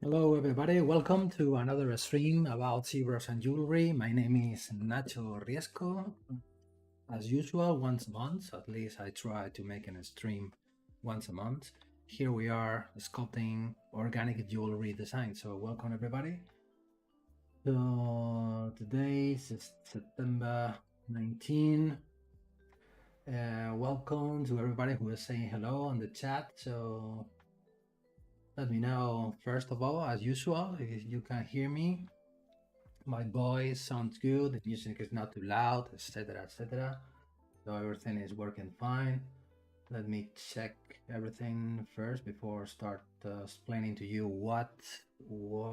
Hello, everybody. Welcome to another stream about ZBrush and jewelry. My name is Nacho Riesco. As usual, once a month, at least I try to make a stream once a month. Here we are sculpting organic jewelry design. So, welcome, everybody. So, today is September 19. Welcome to everybody who is saying hello on the chat. So, let me know, first of all, as usual, if you can hear me. My voice sounds good, the music is not too loud, etc. etc. So everything is working fine. Let me check everything first before start explaining to you what we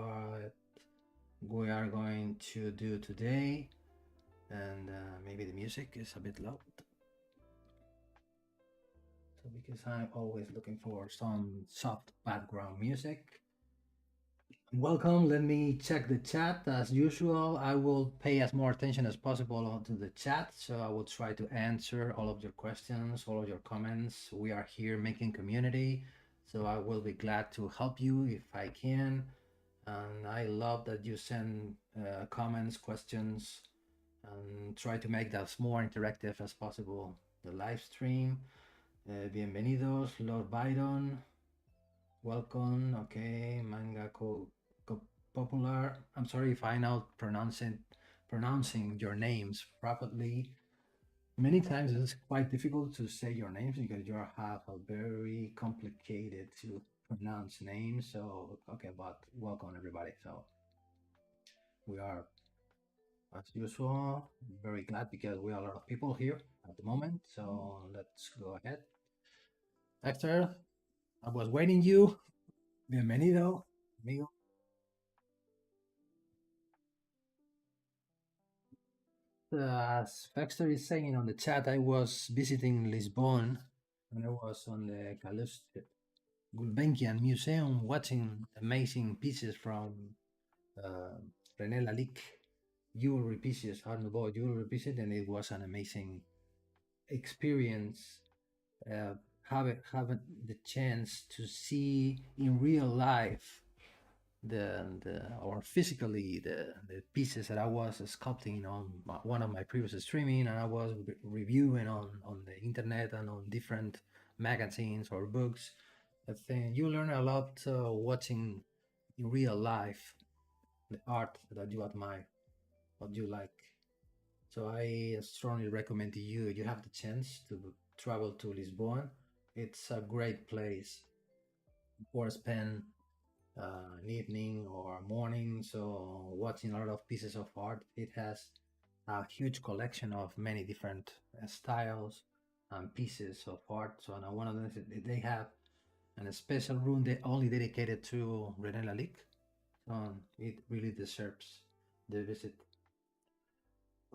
are going to do today. And maybe the music is a bit loud. So because I'm always looking for some soft background music. Welcome. Let me check the chat. As usual, I will pay as more attention as possible to the chat. So I will try to answer all of your questions, all of your comments. We are here making community. So I will be glad to help you if I can. And I love that you send comments, questions, and try to make that as more interactive as possible. The live stream. Bienvenidos, Lord Byron. Welcome. Okay, manga popular. I'm sorry if I'm not pronouncing your names properly. Many times it's quite difficult to say your names because you have a very complicated to pronounce name. So okay, but welcome everybody. So we are, as usual, very glad because we are a lot of people here at the moment. So let's go ahead. Hector, I was waiting you. Bienvenido, amigo. As Baxter is saying on the chat, I was visiting Lisbon and I was on the Gulbenkian Museum watching amazing pieces from uh, René Lalique, jewelry pieces, Art Nouveau jewelry pieces, and it was an amazing experience. Having the chance to see in real life the or physically the pieces that I was sculpting on one of my previous streaming, and I was reviewing on the internet and on different magazines or books. I think you learn a lot watching in real life the art that you admire, what you like. So I strongly recommend to you, if you have the chance to travel to Lisbon, it's a great place for spend an evening or morning. So watching a lot of pieces of art, it has a huge collection of many different styles and pieces of art. So now one of them, they have a special room they only dedicated to René Lalique. So it really deserves the visit.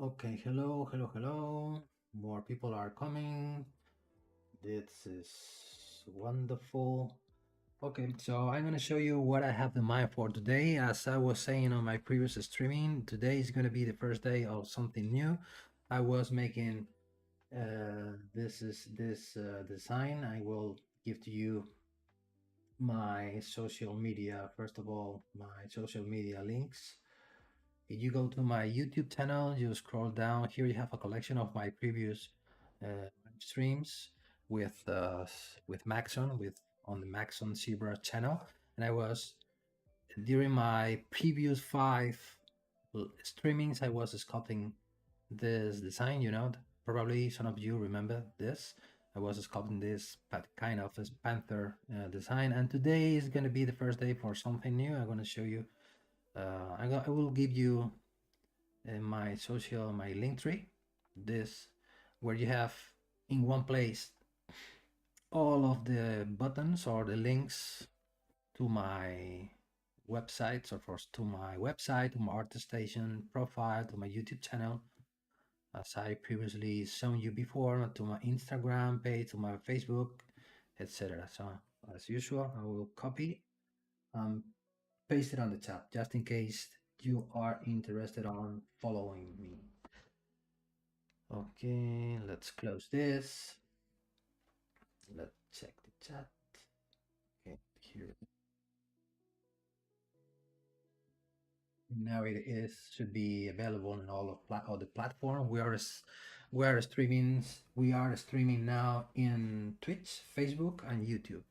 Okay, hello, hello, hello. More people are coming. This is wonderful. Okay, so I'm gonna show you what I have in mind for today. As I was saying on my previous streaming, today is gonna be the first day of something new. I was making this design. I will give to you my social media. First of all, my social media links. If you go to my YouTube channel, you scroll down here. You have a collection of my previous streams with Maxon, with on the Maxon Zebra channel, and I was during my previous 5 streamings, I was sculpting this design. You know, probably some of you remember this. I was sculpting this kind of a panther design, and today is going to be the first day for something new. I'm going to show you. I will give you my social, my link tree, this where you have in one place all of the buttons or the links to my websites, or first to my website, to my ArtStation profile, to my YouTube channel, as I previously shown you before, to my Instagram page, to my Facebook, etc. So as usual, I will copy and paste it on the chat just in case you are interested on following me. Okay, let's close this. Let's check the chat. Okay, here. Now it is should be available on all the platform. We are streaming now in Twitch, Facebook, and YouTube.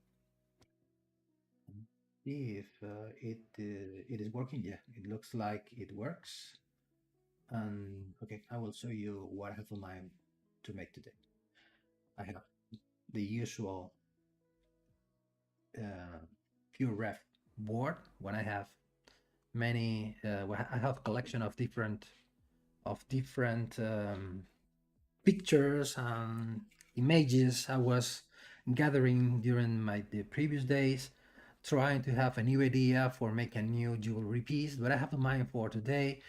See if it is working. Yeah, it looks like it works. And okay, I will show you what I have in mind to make today. I have the usual uh, pure ref board. When I have I have a collection of different pictures and images I was gathering during the previous days, trying to have a new idea for making a new jewelry piece. What I have in mind for today,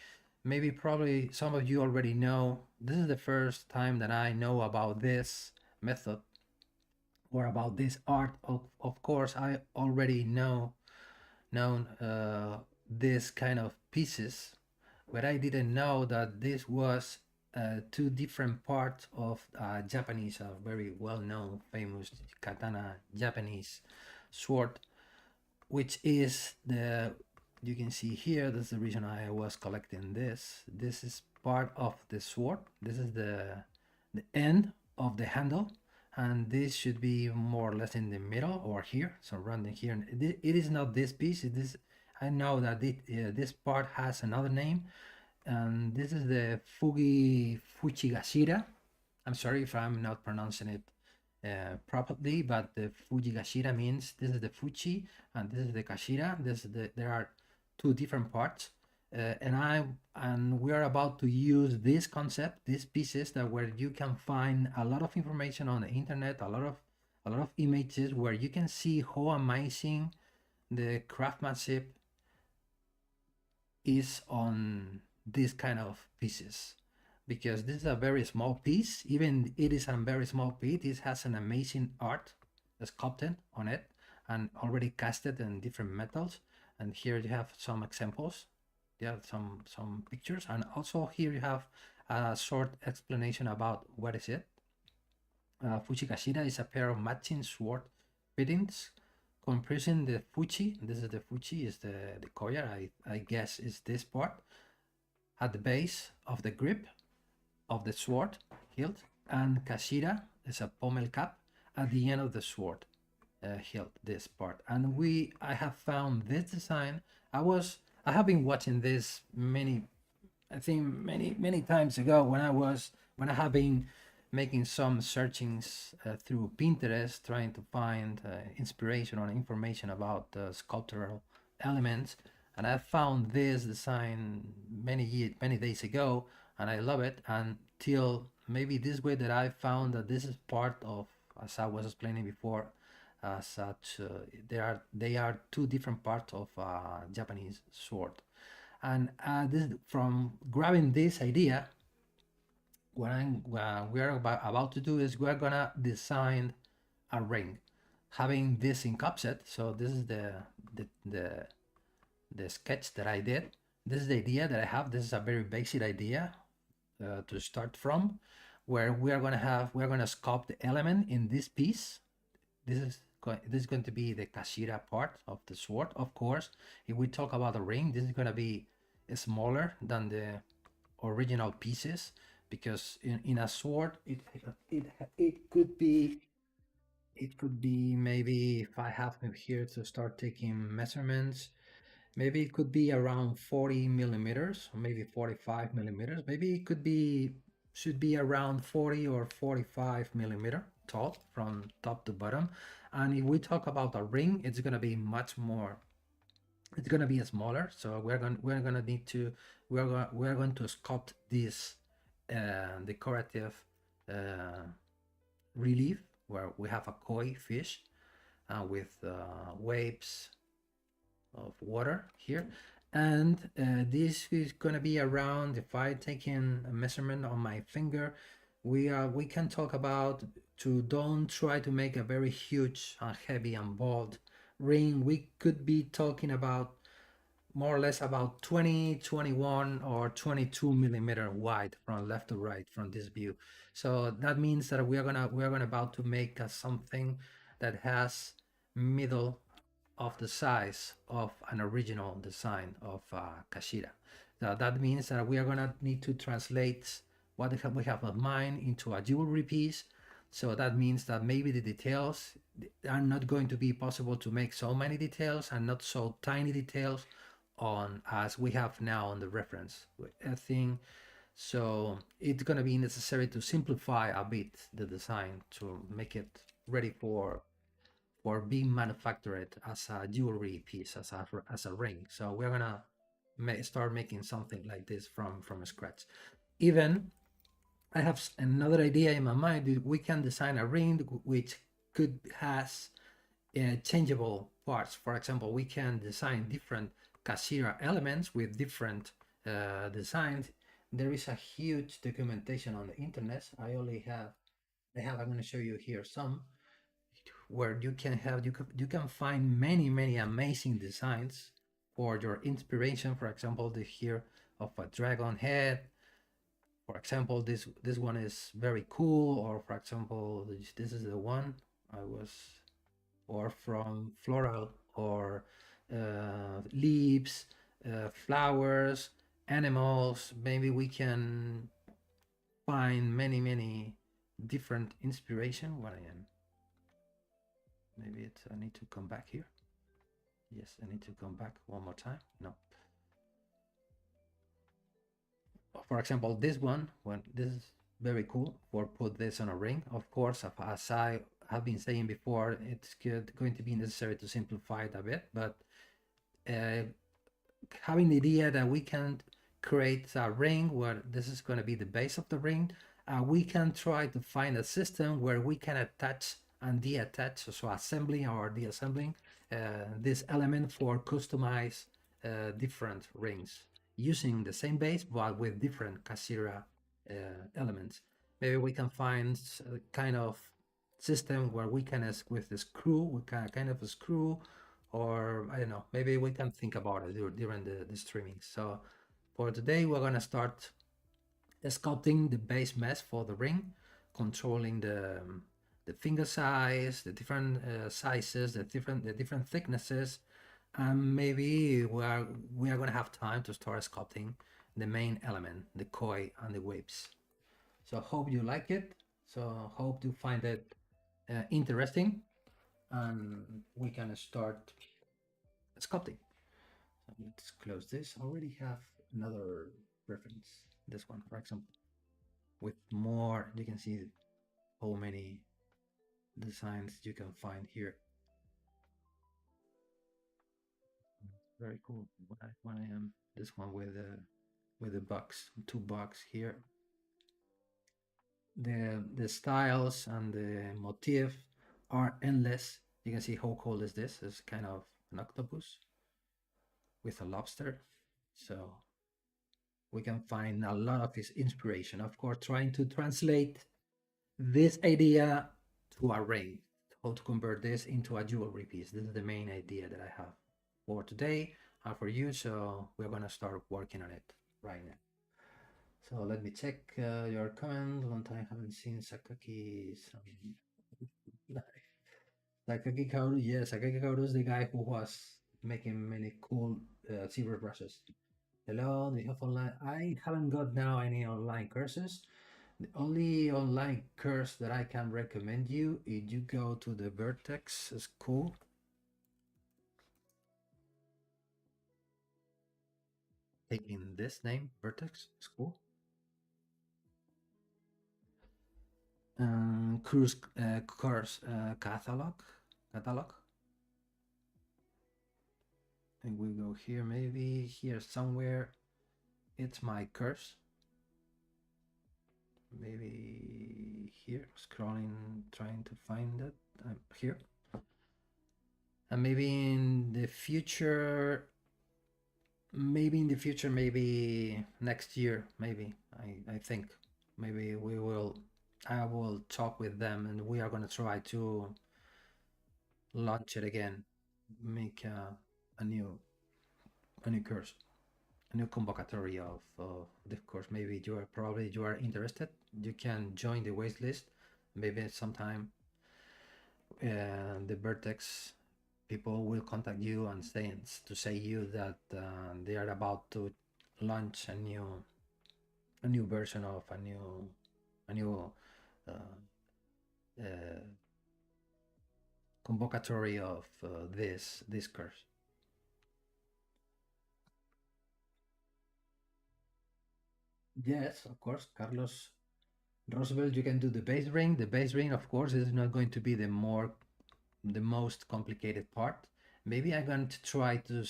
maybe probably some of you already know, this is the first time that I know about this method or about this art. Of course, I already known this kind of pieces, but I didn't know that this was two different parts of Japanese, a very well-known, famous katana Japanese sword, which is you can see here, that's the reason I was collecting this. This is part of the sword. This is the end of the handle, and this should be more or less in the middle or here, so running here. It is not this piece. It is, I know that this part has another name, and this is the Fujigashira. I'm sorry if I'm not pronouncing it properly, but the Fujigashira means this is the Fuji and this is the Kashira. There are two different parts, and we are about to use this concept, these pieces that where you can find a lot of information on the internet, a lot of images where you can see how amazing the craftsmanship is on this kind of pieces, because this is a very small piece. Even it is a very small piece, it has an amazing art sculpted on it and already casted in different metals. And here you have some examples. Yeah, some pictures, and also here you have a short explanation about what is it. Fujikashira is a pair of matching sword fittings comprising the Fuji. This is the Fuji, is the koya, I guess is this part at the base of the grip of the sword hilt, and Kashira is a pommel cap at the end of the sword hilt, this part. And I have found this design. I have been watching this I think many times ago when I have been making some searchings through Pinterest, trying to find inspiration or information about sculptural elements, and I found this design many days ago, and I love it. Until maybe this way that I found that this is part of, as I was explaining before, such they are two different parts of Japanese sword. And from grabbing this idea, what we are about to do is we're gonna design a ring, having this in capset. So this is the sketch that I did. This is the idea that I have. This is a very basic idea to start from, where we're gonna sculpt the element in this piece. This is going to be the Kashira part of the sword. Of course, if we talk about the ring, this is going to be smaller than the original pieces, because in a sword it could be, maybe if I have him here to start taking measurements, maybe it could be around 40 millimeters, or maybe 45 millimeters. Maybe it should be around 40 or 45 millimeter tall from top to bottom. And if we talk about a ring, it's going to be much more, it's going to be smaller. So we're going to sculpt this decorative relief, where we have a koi fish with waves of water here. And this is going to be around, if I take in a measurement on my finger, we can talk about, to don't try to make a very huge and heavy and bold ring. We could be talking about more or less about 20, 21, or 22 millimeter wide from left to right from this view. So that means that we're gonna about to make something that has middle of the size of an original design of Kashira. Now that means that we are gonna need to translate what we have in mind into a jewelry piece. So that means that maybe the details are not going to be possible to make so many details and not so tiny details on as we have now on the reference thing. So it's going to be necessary to simplify a bit the design to make it ready for being manufactured as a jewelry piece, as a ring. So we're gonna start making something like this from scratch. Even I have another idea in my mind. We can design a ring which could has changeable parts. For example, we can design different Kashira elements with different designs. There is a huge documentation on the internet. I'm going to show you here some where you can find many amazing designs for your inspiration. For example, the here of a dragon head. For example, this one is very cool. Or for example, this is the one I was, or from floral or leaves, flowers, animals. Maybe we can find many different inspiration. What I am. Maybe I need to come back here. Yes, I need to come back one more time. No. For example, this one, this is very cool for put this on a ring. Of course, as I have been saying before, it's going to be necessary to simplify it a bit, but having the idea that we can create a ring where this is going to be the base of the ring, we can try to find a system where we can attach and deattach, so assembling or deassembling this element for customize different rings using the same base but with different Kashira elements. Maybe we can find a kind of system where we can, with the screw, we can kind of a screw, or I don't know, maybe we can think about it during the streaming. So for today, we're gonna start sculpting the base mesh for the ring, controlling the finger size, the different sizes, the different thicknesses, and maybe we are gonna have time to start sculpting the main element, the koi and the waves. So hope you like it. So hope you find it interesting, and we can start sculpting. So let's close this. I already have another reference. This one, for example, with more. You can see how many designs you can find here. Very cool. When I am this one with the box, 2 bucks here. The styles and the motif are endless. You can see how cool is this. It's kind of an octopus with a lobster. So we can find a lot of his inspiration. Of course, trying to translate this idea to a ring, how to convert this into a jewelry piece. This is the main idea that I have for today and for you. So we're gonna start working on it right now. So let me check your comment. Long time haven't seen Sakaki. Sakaki Kaoru, yes, Sakaki Kaoru is the guy who was making many cool ZBrushes. Hello, do you have online? I haven't got now any online courses. The only online course that I can recommend you is you go to the Vertex School. Taking this name, Vertex School. Course catalog. And we go here, maybe here somewhere. It's my course. Maybe here, scrolling, trying to find it. I'm here. And maybe in the future, maybe next year, maybe I think maybe I will talk with them and we are going to try to launch it again, make a new course, a new convocatory of the course. Maybe you are interested, you can join the wait list. Maybe sometime the Vertex people will contact you and say you that they are about to launch a new version of a new uh, uh, convocatory of this course. Yes, of course, Carlos Roosevelt. You can do the base ring. The base ring, of course, is not going to be the most complicated part. Maybe I'm going to try to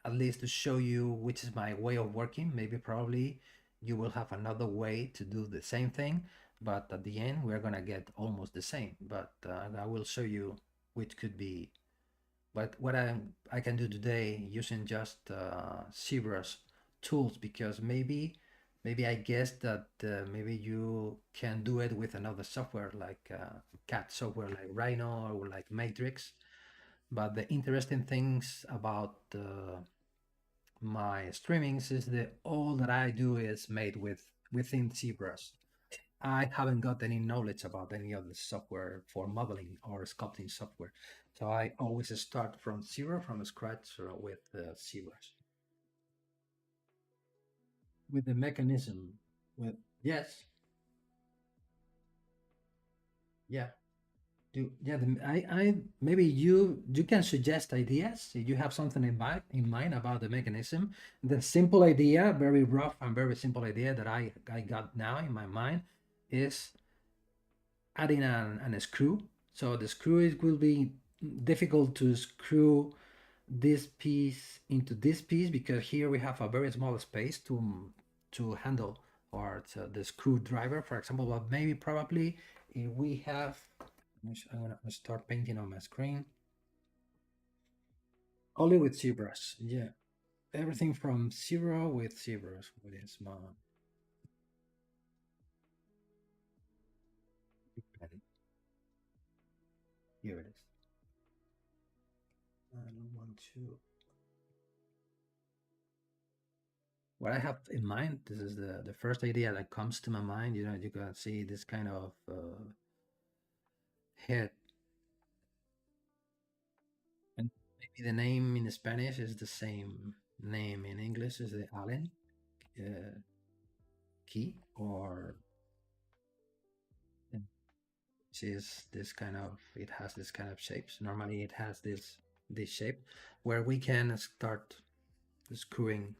at least to show you which is my way of working. Maybe probably you will have another way to do the same thing, but at the end we're gonna get almost the same. But I will show you which could be. But what I can do today using just ZBrush tools, because maybe I guess that maybe you can do it with another software like CAD software like Rhino or like Matrix. But the interesting things about my streamings is that all that I do is made within ZBrush. I haven't got any knowledge about any other software for modeling or sculpting software. So I always start from zero, from scratch with ZBrush. With the mechanism, with yes, yeah. Yeah, I maybe you can suggest ideas if you have something in mind about the mechanism. The simple idea, very rough and very simple idea that I got now in my mind is adding an screw. So the screw it will be difficult to screw this piece into this piece because here we have a very small space to handle or the screwdriver, for example. But maybe probably if we have I'm gonna start painting on my screen. Only with ZBrush, yeah. Everything from zero with ZBrush. What is my pen? Here it is. I don't want to. What I have in mind, this is the first idea that comes to my mind. You know, you can see this kind of head, and maybe the name in Spanish is the same name in English is the Allen uh, key, or which is this kind of it has this kind of shapes. Normally it has this shape where we can start screwing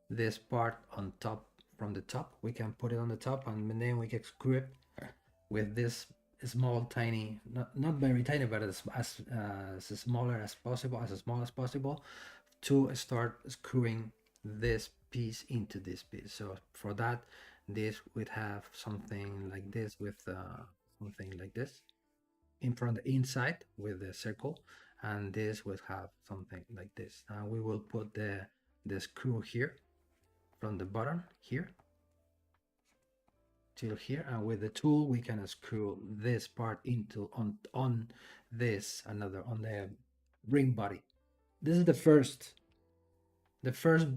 this part on top from the top. We can put it on the top and then we can screw it with this small tiny not very tiny but as smaller as possible, as small as possible, to start screwing this piece into this piece. So for that this would have something like this with something like this in front the inside with the circle, and this would have something like this. Now we will put the screw here from the bottom here till here, and with the tool we can screw this part into on this another on the ring body. This is the first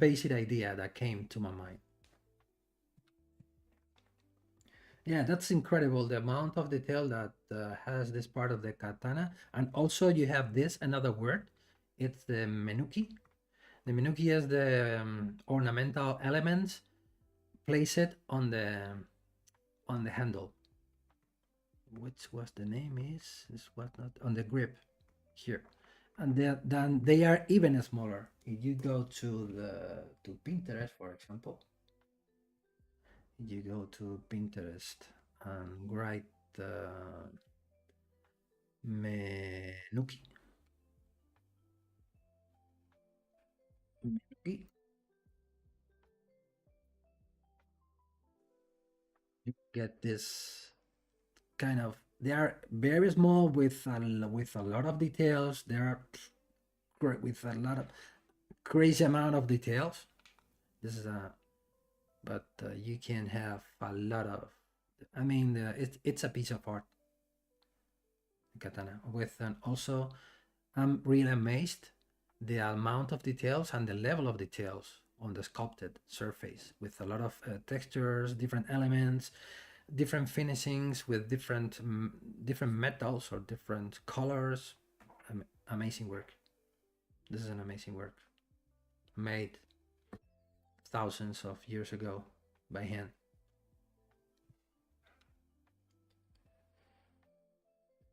basic idea that came to my mind. Yeah, that's incredible, the amount of detail that has this part of the katana. And also you have this another word, it's the menuki. The menuki is the ornamental elements placed on the handle. Which was the name is this was not on the grip here, and then they are even smaller. If you go to Pinterest, for example, you go to Pinterest and write menuki. Menuki, you get this kind of, they are very small with a lot of details. They are with a lot of crazy amount of details. This is a but you can have a lot of, I mean it's a piece of art, katana, with and also I'm really amazed the amount of details and the level of details on the sculpted surface with a lot of textures, different elements, different finishings with different metals or different colors. amazing work. This is an amazing work made thousands of years ago by hand.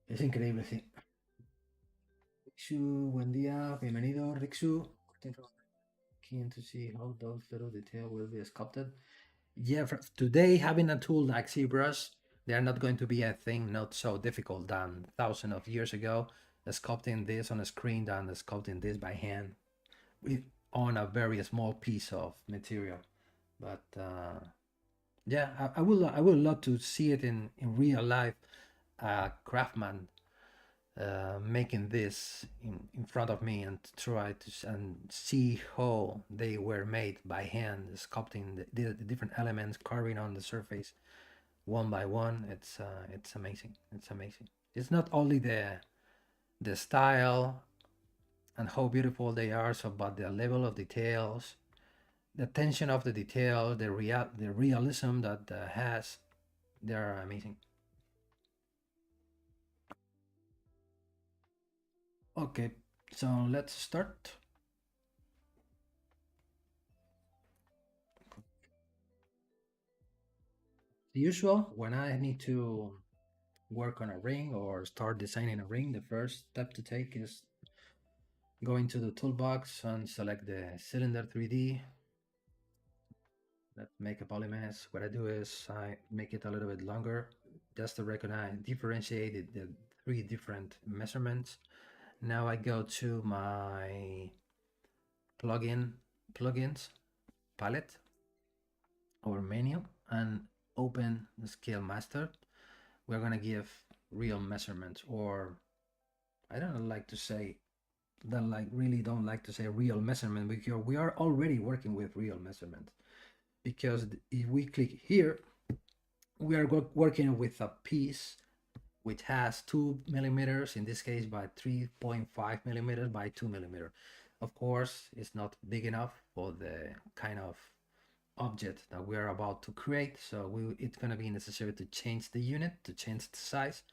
Es increíble, sí. Rixu, buen día, bienvenido, Rixu. Keen to see how those little details will be sculpted. Yeah, today having a tool like ZBrush, they're not going to be a thing not so difficult than thousands of years ago. Sculpting this on a screen than sculpting this by hand with, on a very small piece of material. But yeah, I would love to see it in real life. A craftsman making this in front of me and try to and see how they were made by hand, sculpting the different elements, carving on the surface one by one. It's amazing. It's amazing. It's not only the style and how beautiful they are, so but the level of details, the attention of the detail, the realism that has, they're amazing. Okay, so let's start. The usual, when I need to work on a ring or start designing a ring, the first step to take is go into the toolbox and select the cylinder 3D. Let's make a polymesh. What I do is I make it a little bit longer just to recognize, differentiate the three different measurements. Now I go to my plugins palette or menu and open the scale master. We're gonna give real measurements, or I don't like to say that, like really don't like to say real measurement, because we are already working with real measurements. Because if we click here, we are working with a piece which has 2 millimeters, in this case by 3.5 millimeters by 2 millimeters. Of course, it's not big enough for the kind of object that we are about to create, so it's going to be necessary to change the unit, to change the size.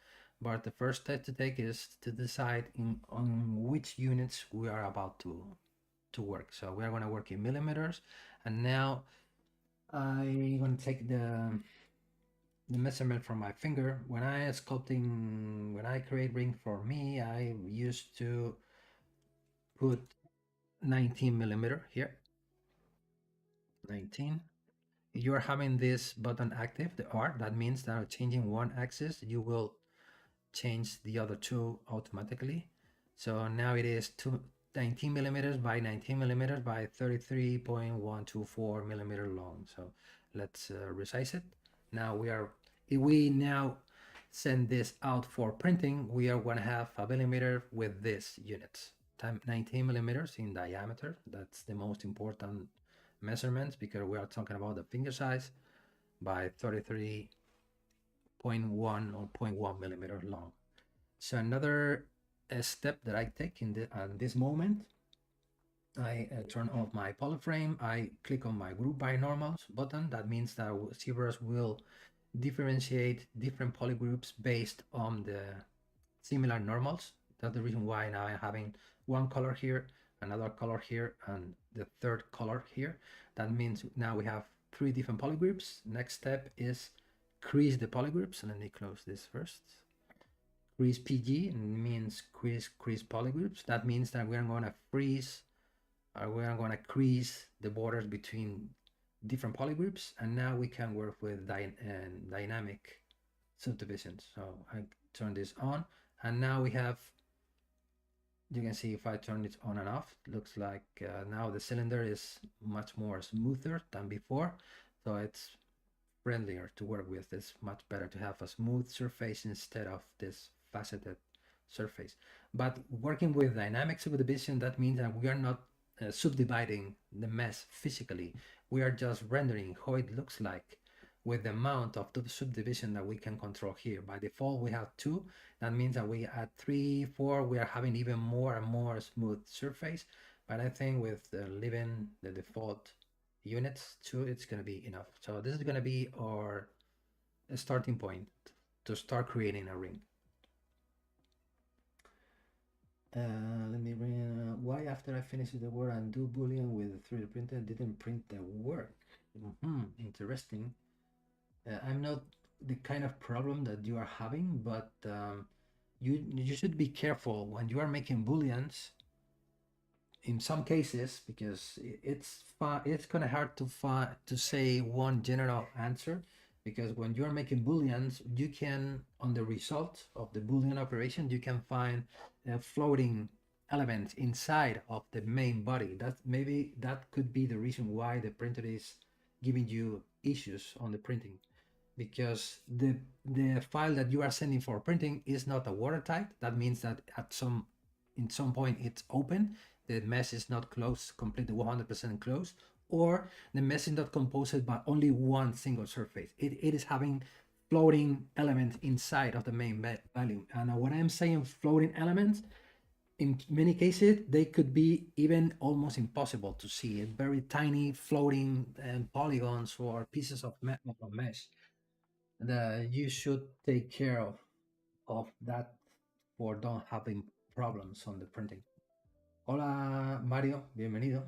But the first step to take is to decide on which units we are about to work. So we are going to work in millimeters, and now I'm going to take the measurement from my finger. When I create ring for me, I used to put 19 millimeter here. 19. If you're having this button active, the R, that means that changing one axis, you will change the other two automatically. So now it is 19 millimeters by 19 millimeters by 33.124 millimeter long. So let's resize it. Now if we now send this out for printing, we are going to have a millimeter with this unit, 19 millimeters in diameter. That's the most important measurements, because we are talking about the finger size, by 33.1 or 0.1 millimeter long. So another step that I take at this moment, I turn off my polyframe. I click on my group by normals button. That means that ZBrush will differentiate different polygroups based on the similar normals. That's the reason why now I'm having one color here, another color here, and the third color here. That means now we have three different polygroups. Next step is crease the polygroups. Let me close this first. Crease PG means crease polygroups. That means that we're going to freeze, or we're going to crease the borders between different polygroups, and now we can work with dynamic subdivisions. So I turn this on, and now we have, you can see if I turn it on and off, it looks like now the cylinder is much more smoother than before. So it's friendlier to work with. It's much better to have a smooth surface instead of this faceted surface. But working with dynamic subdivision, that means that we are not subdividing the mesh physically. We are just rendering how it looks like with the amount of the subdivision that we can control here. By default, we have 2. That means that we add 3, 4, we are having even more and more smooth surface. But I think with leaving the default units 2, it's going to be enough. So this is going to be our starting point to start creating a ring. Let me read. Why after I finished the work and do boolean with the 3D printer didn't print the work? Interesting. I'm not the kind of problem that you are having, but you should be careful when you are making booleans. In some cases, because it's kind of hard to say one general answer, because when you are making booleans, you can on the result of the boolean operation you can find floating elements inside of the main body. That maybe that could be the reason why the printer is giving you issues on the printing, because the file that you are sending for printing is not a watertight. That means that in some point it's open, the mesh is not closed, completely 100% closed, or the mesh is not composed by only one single surface. It is having floating elements inside of the main value. And what I'm saying floating elements, in many cases they could be even almost impossible to see, very tiny floating polygons or pieces of mesh that you should take care of that for don't having problems on the printing. Hola Mario, bienvenido.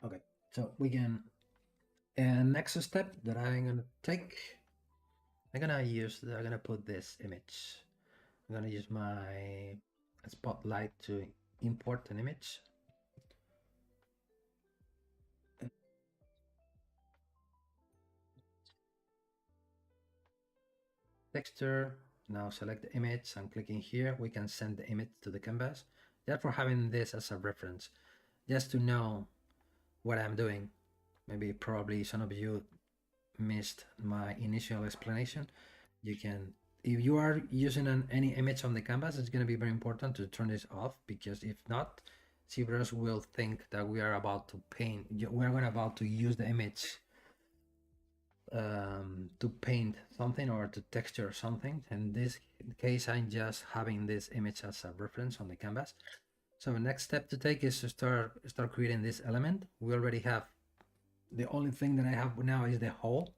Okay, so we can. And next step that I'm gonna take, I'm gonna put this image. I'm gonna use my spotlight to import an image. Texture. Now select the image and clicking here, we can send the image to the canvas. Therefore, having this as a reference, just to know what I'm doing. Maybe probably some of you missed my initial explanation. You can, if you are using any image on the canvas, it's going to be very important to turn this off, because if not, ZBrush will think that we are about to paint, we're going about to use the image to paint something or to texture something. In this case, I'm just having this image as a reference on the canvas. So the next step to take is to start creating this element. We already have, the only thing that I have now is the hole,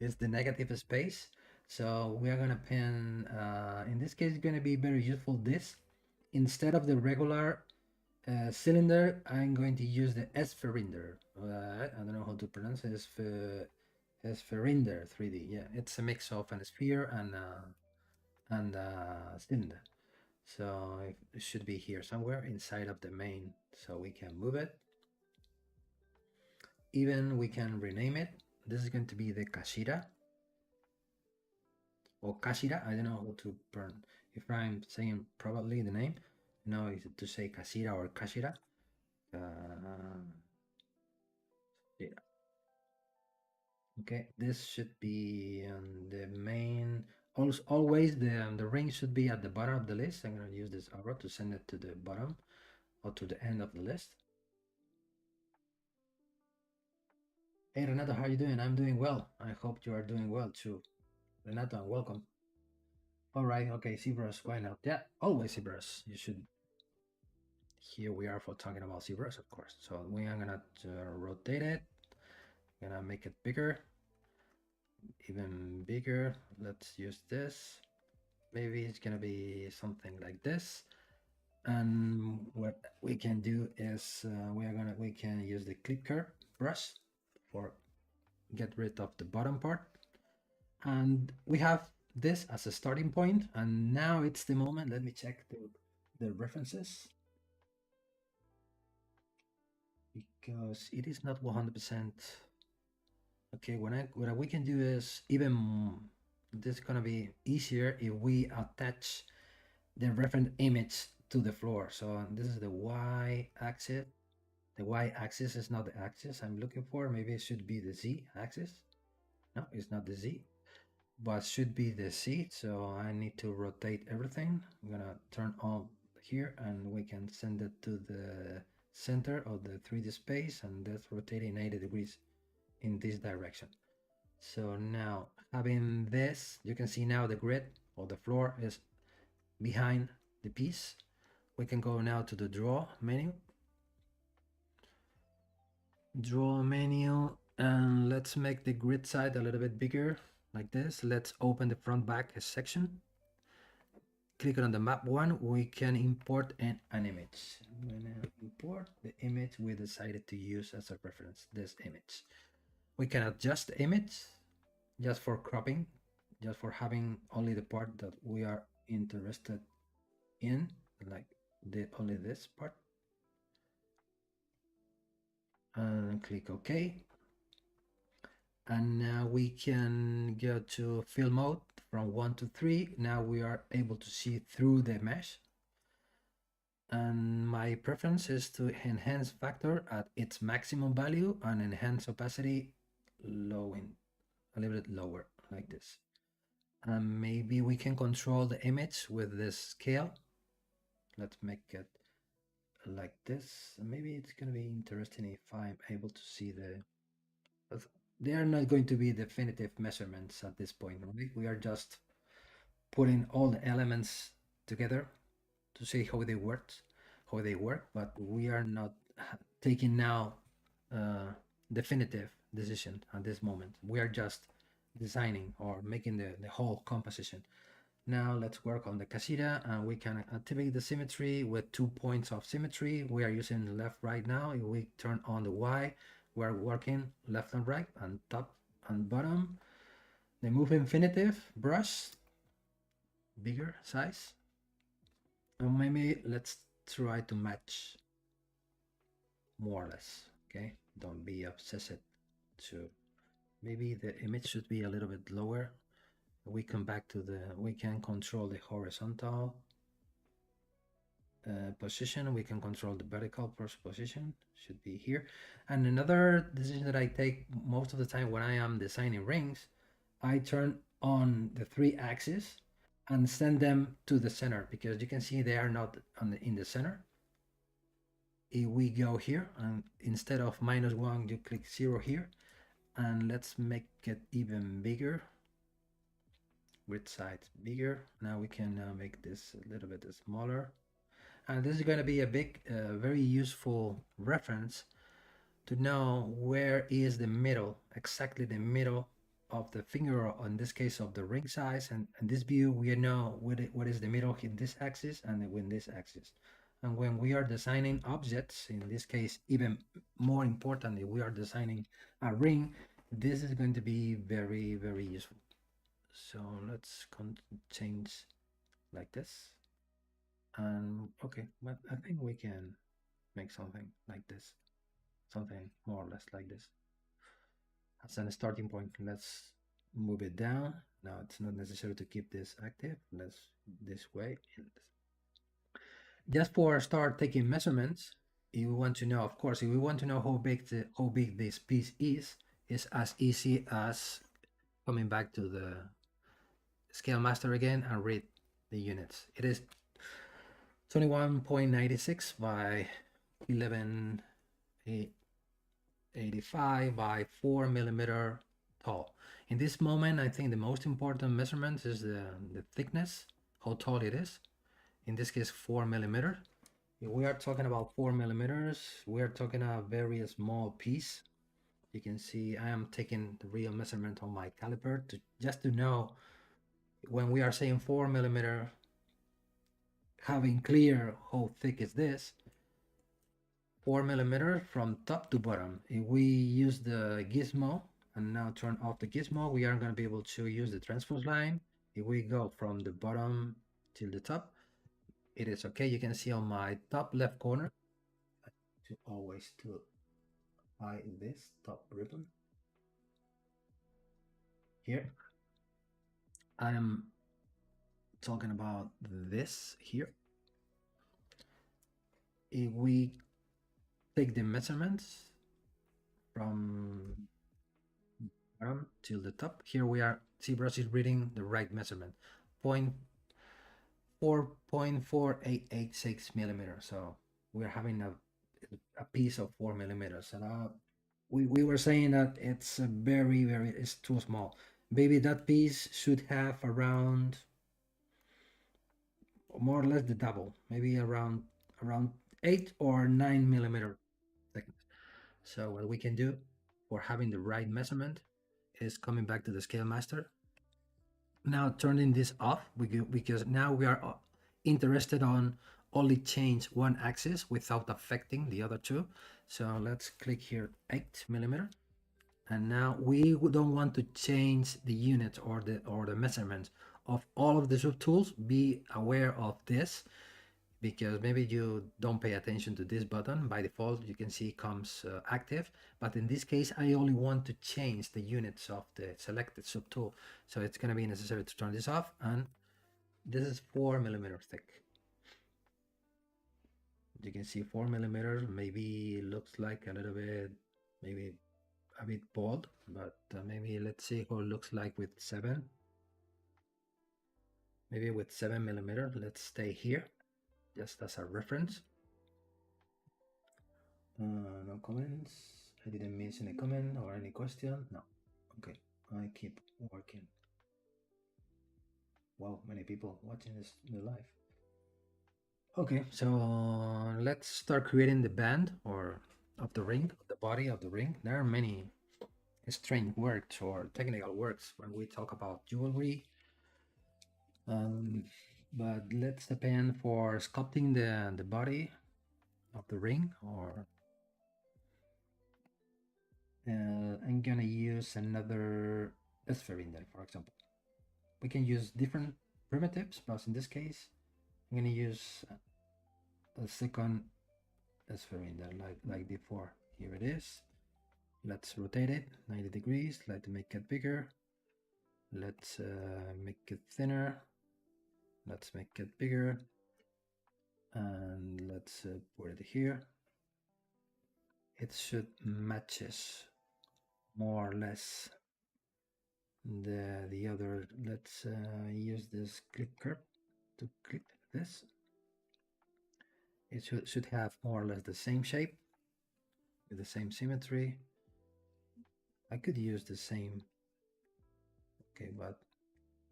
is the negative space. So we are gonna pin, in this case, it's gonna be very useful this. Instead of the regular cylinder, I'm going to use the Espherinder. I don't know how to pronounce it. Espherinder 3D. Yeah, it's a mix of a sphere and a cylinder. So it should be here somewhere inside of the main, so we can move it. Even we can rename it. This is going to be the Kashira or Kashira. I don't know how to pronounce. If I'm saying probably the name, no, is it to say Kashira or Kashira? Yeah. Okay, this should be on the main. Also, always the ring should be at the bottom of the list. I'm gonna use this arrow to send it to the bottom or to the end of the list. Hey Renato, how are you doing? I'm doing well. I hope you are doing well too. Renato, welcome. All right, okay, ZBrush, why not? Yeah, always ZBrush. You should. Here we are for talking about ZBrush, of course. So we are gonna rotate it. Gonna make it bigger, even bigger. Let's use this. Maybe it's gonna be something like this. And what we can do is we can use the clip curve brush for get rid of the bottom part, and we have this as a starting point. And now it's the moment. Let me check the references, because it is not 100%. Okay, what we can do is even this is gonna be easier if we attach the reference image to the floor. So this is the y-axis. The y-axis is not the axis I'm looking for. Maybe it should be the z-axis. No, it's not the z, but should be the z. So I need to rotate everything. I'm gonna turn on here, and we can send it to the center of the 3D space, and that's rotating 80 degrees in this direction. So now having this, you can see now the grid or the floor is behind the piece. we can go now to the draw menu. Draw menu, and let's make the grid side a little bit bigger, like this. Let's open the front back section. Click on the map one, we can import an image. I'm gonna import the image we decided to use as a reference, this image. We can adjust the image just for cropping, just for having only the part that we are interested in, like only this part. And click OK. And now we can go to fill mode from 1 to 3. Now we are able to see through the mesh. And my preference is to enhance factor at its maximum value and enhance opacity a little bit lower, like this. And maybe we can control the image with this scale. Let's make it like this. Maybe it's going to be interesting if I'm able to see they are not going to be definitive measurements at this point, right? We are just putting all the elements together to see how they work, but we are not taking now definitive decision at this moment. We are just designing or making the whole composition. Now let's work on the casita, and we can activate the symmetry with 2 points of symmetry. We are using left right now. If we turn on the Y, we're working left and right and top and bottom. The move infinitive brush, bigger size. And maybe let's try to match more or less, okay? Don't be obsessed to, maybe the image should be a little bit lower. We come back to we can control the horizontal position. We can control the vertical position, should be here. And another decision that I take most of the time when I am designing rings, I turn on the 3 axes and send them to the center, because you can see they are not in the center. If we go here and instead of -1, you click 0 here, and let's make it even bigger. Grid size bigger. Now we can make this a little bit smaller. And this is going to be a big, very useful reference to know where is the middle, exactly the middle of the finger, or in this case of the ring size. And in this view, we know what is the middle in this axis and in this axis. And when we are designing objects, in this case, even more importantly, we are designing a ring, this is going to be very, very useful. So let's change like this. And okay, but I think we can make something like this, something more or less like this. As a starting point, let's move it down. Now it's not necessary to keep this active. Let's this way. Just for start taking measurements, if we want to know, of course, if we want to know how big this piece is as easy as coming back to the scale master again and read the units. It is 21.96 by 1185 by 4 millimeter tall. In this moment, I think the most important measurement is the thickness, how tall it is. In this case, 4 millimeter. If we are talking about 4 millimeters, we are talking a very small piece. You can see I am taking the real measurement on my caliper just to know when we are saying 4 millimeter, having clear how thick is this. 4 millimeter from top to bottom. If we use the gizmo and now turn off the gizmo, we are going to be able to use the transpose line. If we go from the bottom till the top, it is okay. You can see on my top left corner to always to hide this top ribbon here. I am talking about this here. If we take the measurements from bottom till the top, here we are, ZBrush is reading the right measurement, 4.4886 millimeters. So we're having a piece of 4 millimeters. And we were saying that it's it's too small. Maybe that piece should have around, more or less the double, maybe around 8 or 9 millimeter thickness. So what we can do for having the right measurement is coming back to the scale master. Now turning this off because now we are interested on only change one axis without affecting the other two. So let's click here 8 millimeter. And now we don't want to change the unit or the measurement of all of the subtools. Be aware of this because maybe you don't pay attention to this button. By default, you can see it comes active, but in this case, I only want to change the units of the selected subtool. So it's going to be necessary to turn this off, and this is 4 millimeter thick. You can see 4 millimeters, maybe looks like a little bit, maybe a bit bold, but maybe let's see how it looks like with 7. Maybe with 7 millimeter, let's stay here just as a reference. No comments. I didn't miss any comment or any question. No. Okay, I keep working. Wow, many people watching this live. Okay, so let's start creating the band or of the ring, the body of the ring. There are many strange words or technical words when we talk about jewelry. But let's depend for sculpting the body of the ring, or I'm gonna use another sphere in there, for example. We can use different primitives, but in this case, I'm gonna use a second sphere in there, like before. Here it is. Let's rotate it 90 degrees. Let's make it bigger. Let's make it thinner. Let's make it bigger. And let's put it here. It should matches more or less the other. Let's use this clip curve to clip this. It should have more or less the same shape with the same symmetry. I could use the same, okay, but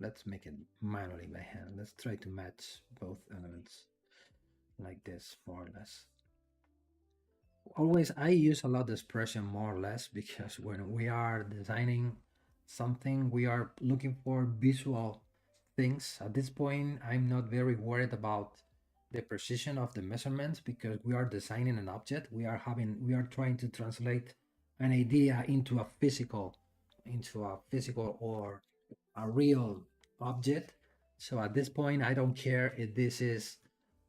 let's make it manually by hand. Let's try to match both elements like this, more or less. Always, I use a lot the expression more or less because when we are designing something, we are looking for visual things. At this point, I'm not very worried about the precision of the measurements because we are designing an object. We are trying to translate an idea into a physical or a real object. So at this point, I don't care if this is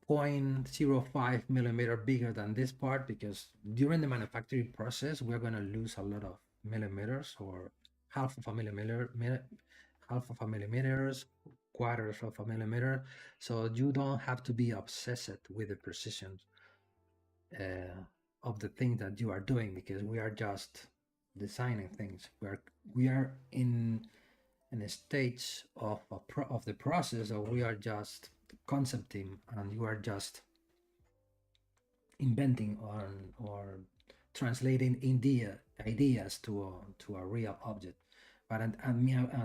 0.05 millimeter bigger than this part, because during the manufacturing process, we're going to lose a lot of millimeters or half of a millimeter, quarters of a millimeter. So you don't have to be obsessed with the precision of the thing that you are doing, because we are just designing things. We are in a stage of the process, or we are just concepting, and you are just inventing or translating ideas to a real object. But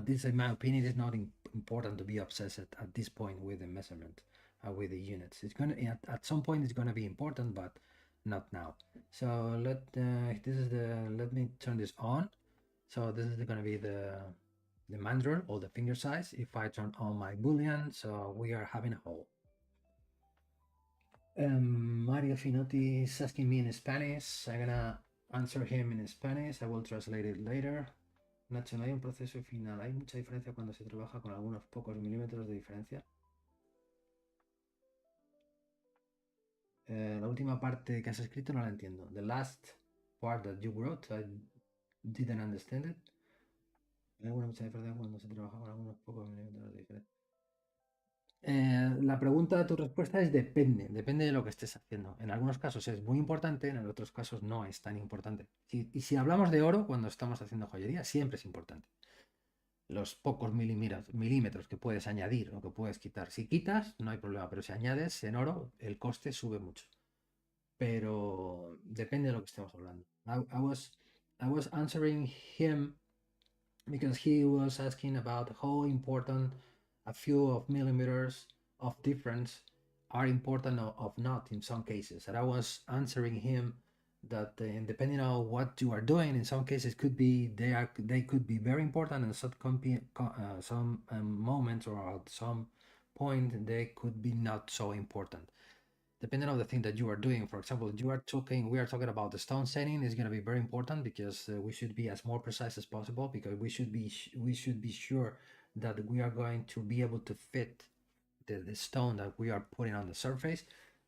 this, in my opinion, is not important to be obsessed at this point with the measurement, with the units. It's gonna at some point it's gonna be important, but not now. So let me turn this on. So this is gonna be the mandrel or the finger size. If I turn on my boolean, so we are having a hole. Mario Finotti is asking me in Spanish. I'm gonna answer him in Spanish. I will translate it later. Nacho, no hay un proceso final. ¿Hay mucha diferencia cuando se trabaja con algunos pocos milímetros de diferencia? La última parte que has escrito no la entiendo. The last part that you wrote, I didn't understand it. ¿Hay mucha diferencia cuando se trabaja con algunos pocos milímetros de diferencia? La pregunta, tu respuesta es depende de lo que estés haciendo. En algunos casos es muy importante, en otros casos no es tan importante. Y si hablamos de oro, cuando estamos haciendo joyería, siempre es importante. Los pocos milímetros que puedes añadir o que puedes quitar. Si quitas, no hay problema, pero si añades en oro, el coste sube mucho. Pero depende de lo que estemos hablando. I was answering him because he was asking about how important a few of millimeters of difference are important of not in some cases. And I was answering him that depending on what you are doing, in some cases could be they could be very important, and some moments or at some point they could be not so important depending on the thing that you are doing. For example, we are talking about the stone setting is going to be very important because we should be as more precise as possible because we should be sure that we are going to be able to fit the stone that we are putting on the surface.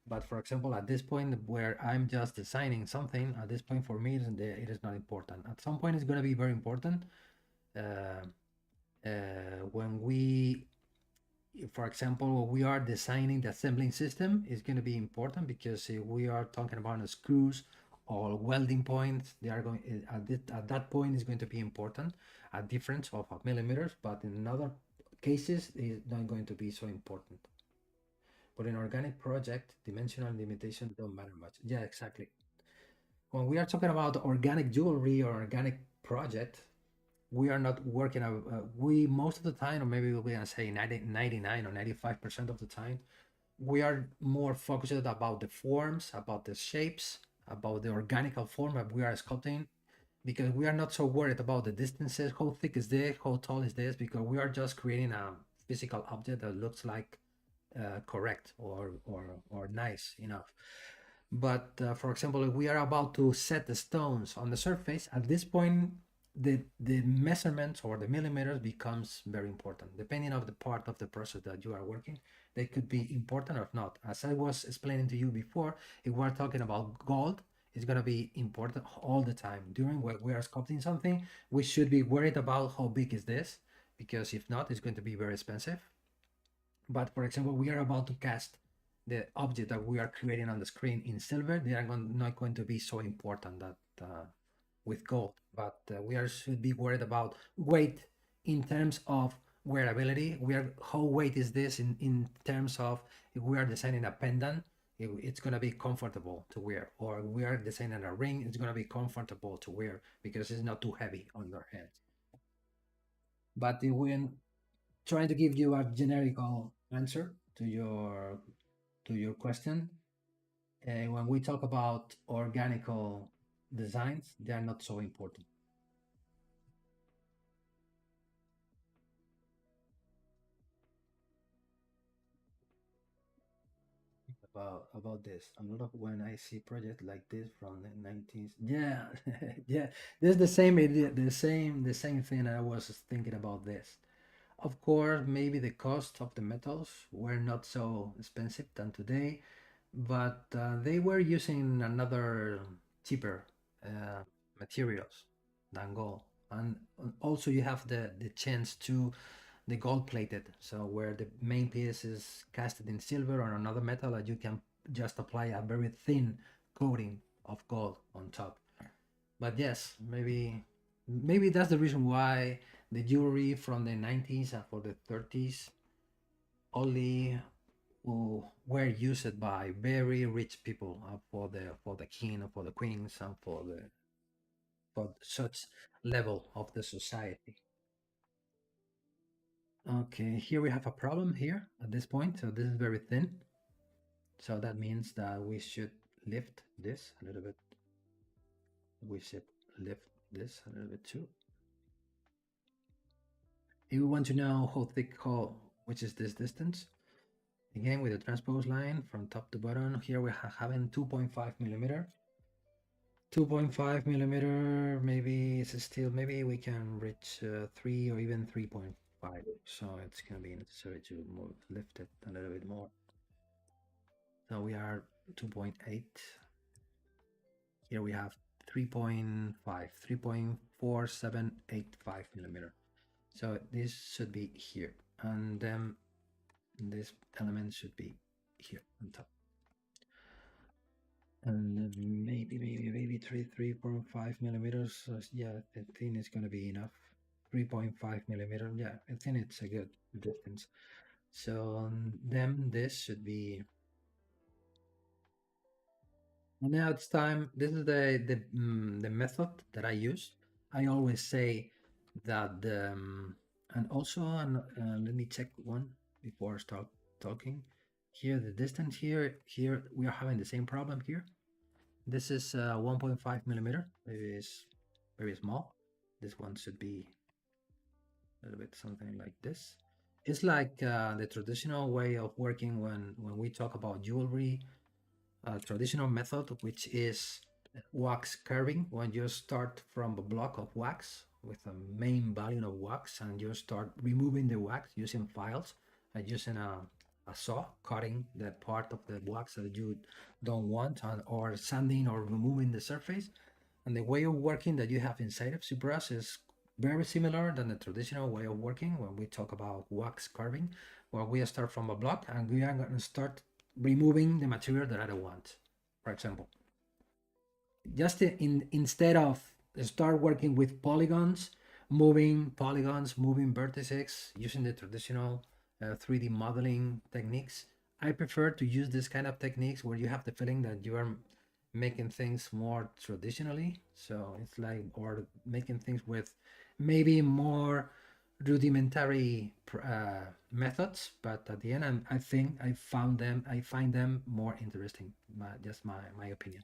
But for example, at this point where I'm just designing something, at this point for me, it is not important. At some point, it's going to be very important uh, when we for example, we are designing the assembling system is going to be important because if we are talking about screws or welding points, they are going at that point is going to be important, a difference of millimeters, but in other cases is not going to be so important. But in organic project, dimensional limitations don't matter much. Yeah, exactly. When we are talking about organic jewelry or organic project, we are not working we most of the time, or maybe we're gonna say 99 or 95% of the time, we are more focused about the forms, about the shapes, about the organical form that we are sculpting, because we are not so worried about the distances, how thick is this, how tall is this, because we are just creating a physical object that looks like correct or nice enough. But for example, if we are about to set the stones on the surface, at this point, the measurements or the millimeters becomes very important. Depending on the part of the process that you are working, they could be important or not. As I was explaining to you before, if we're talking about gold, it's going to be important all the time. During when we are sculpting something, we should be worried about how big is this, because if not, it's going to be very expensive. But for example, we are about to cast the object that we are creating on the screen in silver. They are not going to be so important that with gold. But we are should be worried about weight in terms of wearability. We are how weight is this in terms of if we are designing a pendant, it's going to be comfortable to wear, or we are designing a ring, it's going to be comfortable to wear because it's not too heavy on your head. But when trying to give you a generical answer to your question. When we talk about organical designs, they are not so important. About this, a lot of when I see projects like this from the 90s, yeah, yeah, there's the same idea, the same thing. I was thinking about this. Of course, maybe the cost of the metals were not so expensive than today, but they were using another cheaper uh, materials than gold. And also you have the chance to the gold plated, so where the main piece is casted in silver or another metal, that you can just apply a very thin coating of gold on top. But yes, maybe that's the reason why the jewelry from the 90s and for the 30s only were used by very rich people for the king or for the queens and for such level of the society. Okay, here we have a problem here at this point. So this is very thin. So that means that we should lift this a little bit. We should lift this a little bit too. If we want to know how thick, which is this distance, again with the transpose line from top to bottom, here we are having 2.5 millimeter. 2.5 millimeter, maybe it's still, maybe we can reach 3 or even 3.5. So it's going to be necessary to lift it a little bit more. So we are 2.8. Here we have 3.5, 3.4785 millimeter. So this should be here. And then this element should be here on top. And then maybe 3.5 millimeters. So yeah, I think it's going to be enough. 3.5 millimeter. Yeah, I think it's a good distance. So then this should be. Now it's time. This is the method that I use. I always say that and also let me check one before I start talking. Here, the distance here we are having the same problem here. This is 1.5 millimeter. It is very small. This one should be a little bit something like this. It's like the traditional way of working when we talk about jewelry, traditional method, which is wax carving. When you start from a block of wax with a main volume of wax, and you start removing the wax using files and using a saw, cutting the part of the wax that you don't want, or sanding or removing the surface. And the way of working that you have inside of ZBrush is very similar than the traditional way of working when we talk about wax carving, where we start from a block and we are going to start removing the material that I don't want. For example, just instead of start working with polygons, moving vertices, using the traditional 3D modeling techniques, I prefer to use this kind of techniques where you have the feeling that you are making things more traditionally. So it's like, or making things with maybe more rudimentary methods, but at the end, I find them more interesting. Just my opinion.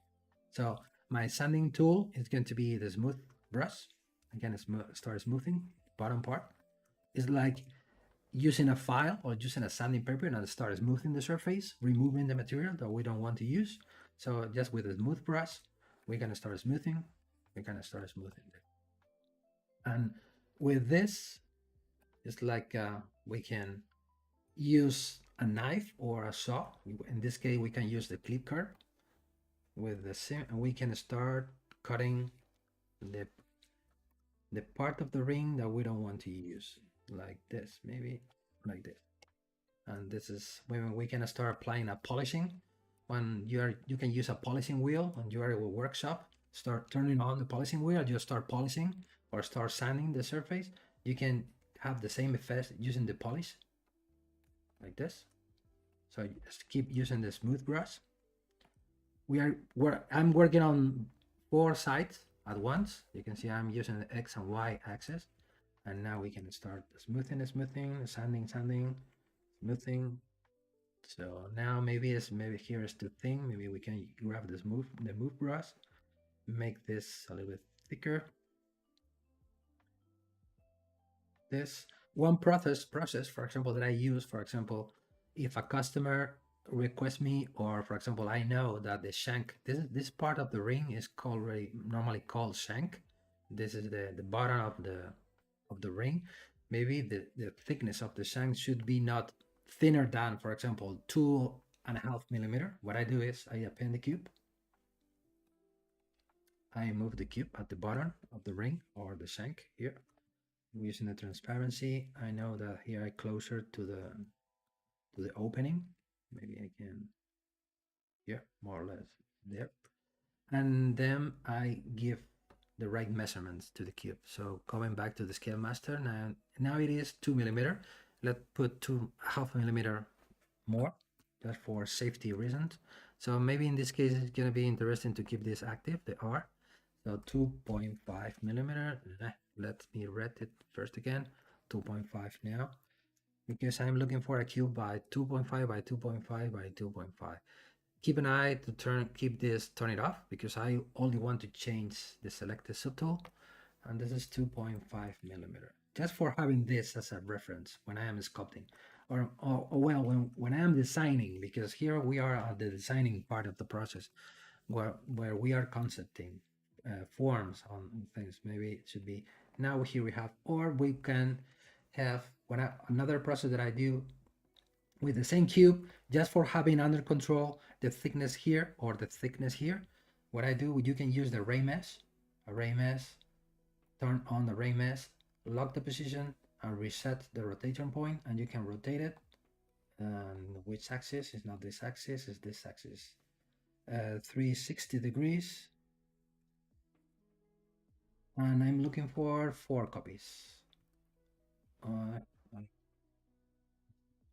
So my sanding tool is going to be the smooth brush. Again, start smoothing bottom part. It's like using a file or using a sanding paper and start smoothing the surface, removing the material that we don't want to use. So just with a smooth brush, we're gonna start smoothing. We're gonna start smoothing it. And with this, it's like we can use a knife or a saw. In this case, we can use the clip curve with the same, and we can start cutting the the part of the ring that we don't want to use, like this, maybe like this. And this is when we can start applying a polishing. When you can use a polishing wheel when you are at a workshop, start turning on the polishing wheel, you start polishing or start sanding the surface. You can have the same effect using the polish, like this. So just keep using the smooth brush. I'm working on 4 sides at once. You can see I'm using the X and Y axis. And now we can start smoothing, sanding, smoothing. So now maybe here is the thing. Maybe we can grab the move brush, make this a little bit thicker. This one process, for example, that I use, for example, if a customer requests me, or for example, I know that the shank, this part of the ring is normally called shank. This is the bottom of the ring. Maybe the thickness of the shank should be not thinner than, for example, 2.5 millimeter. What I do is I append the cube. I move the cube at the bottom of the ring or the shank here. Using the transparency, I know that here I closer to the opening. Maybe I can, yeah, more or less there. And then I give the right measurements to the cube. So going back to the scale master, now it is 2 millimeter. Let's put 2.5 millimeter more, just for safety reasons. So maybe in this case, it's gonna be interesting to keep this active, the R. So 2.5 millimeter. Let me read it first again. 2.5 now, because I'm looking for a cube by 2.5 by 2.5 by 2.5. Keep an eye to turn it off, because I only want to change the selected subtool, and this is 2.5 millimeter. Just for having this as a reference when I am sculpting, or well, when I am designing, because here we are at the designing part of the process, where we are concepting forms on things. Maybe it should be now here we have, or we can have another process that I do with the same cube, just for having under control the thickness here or the thickness here. What I do, you can use the ray mesh, turn on the ray mesh, lock the position, and reset the rotation point, and you can rotate it. And which axis is not this axis, is this axis. 360 degrees. And I'm looking for 4 copies.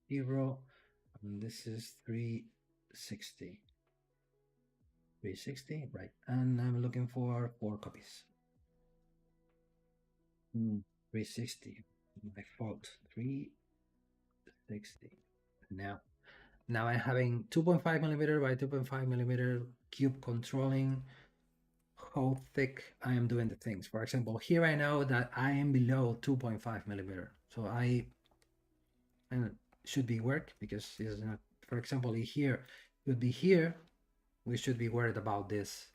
0, and this is 360. 360, right? And I'm looking for 4 copies. 360, my fault. 360. Now, Now I'm having 2.5 millimeter by 2.5 millimeter cube controlling how thick I am doing the things. For example, here I know that I am below 2.5 millimeter. So I and should be work because it's not, for example, here would be here, we should be worried about this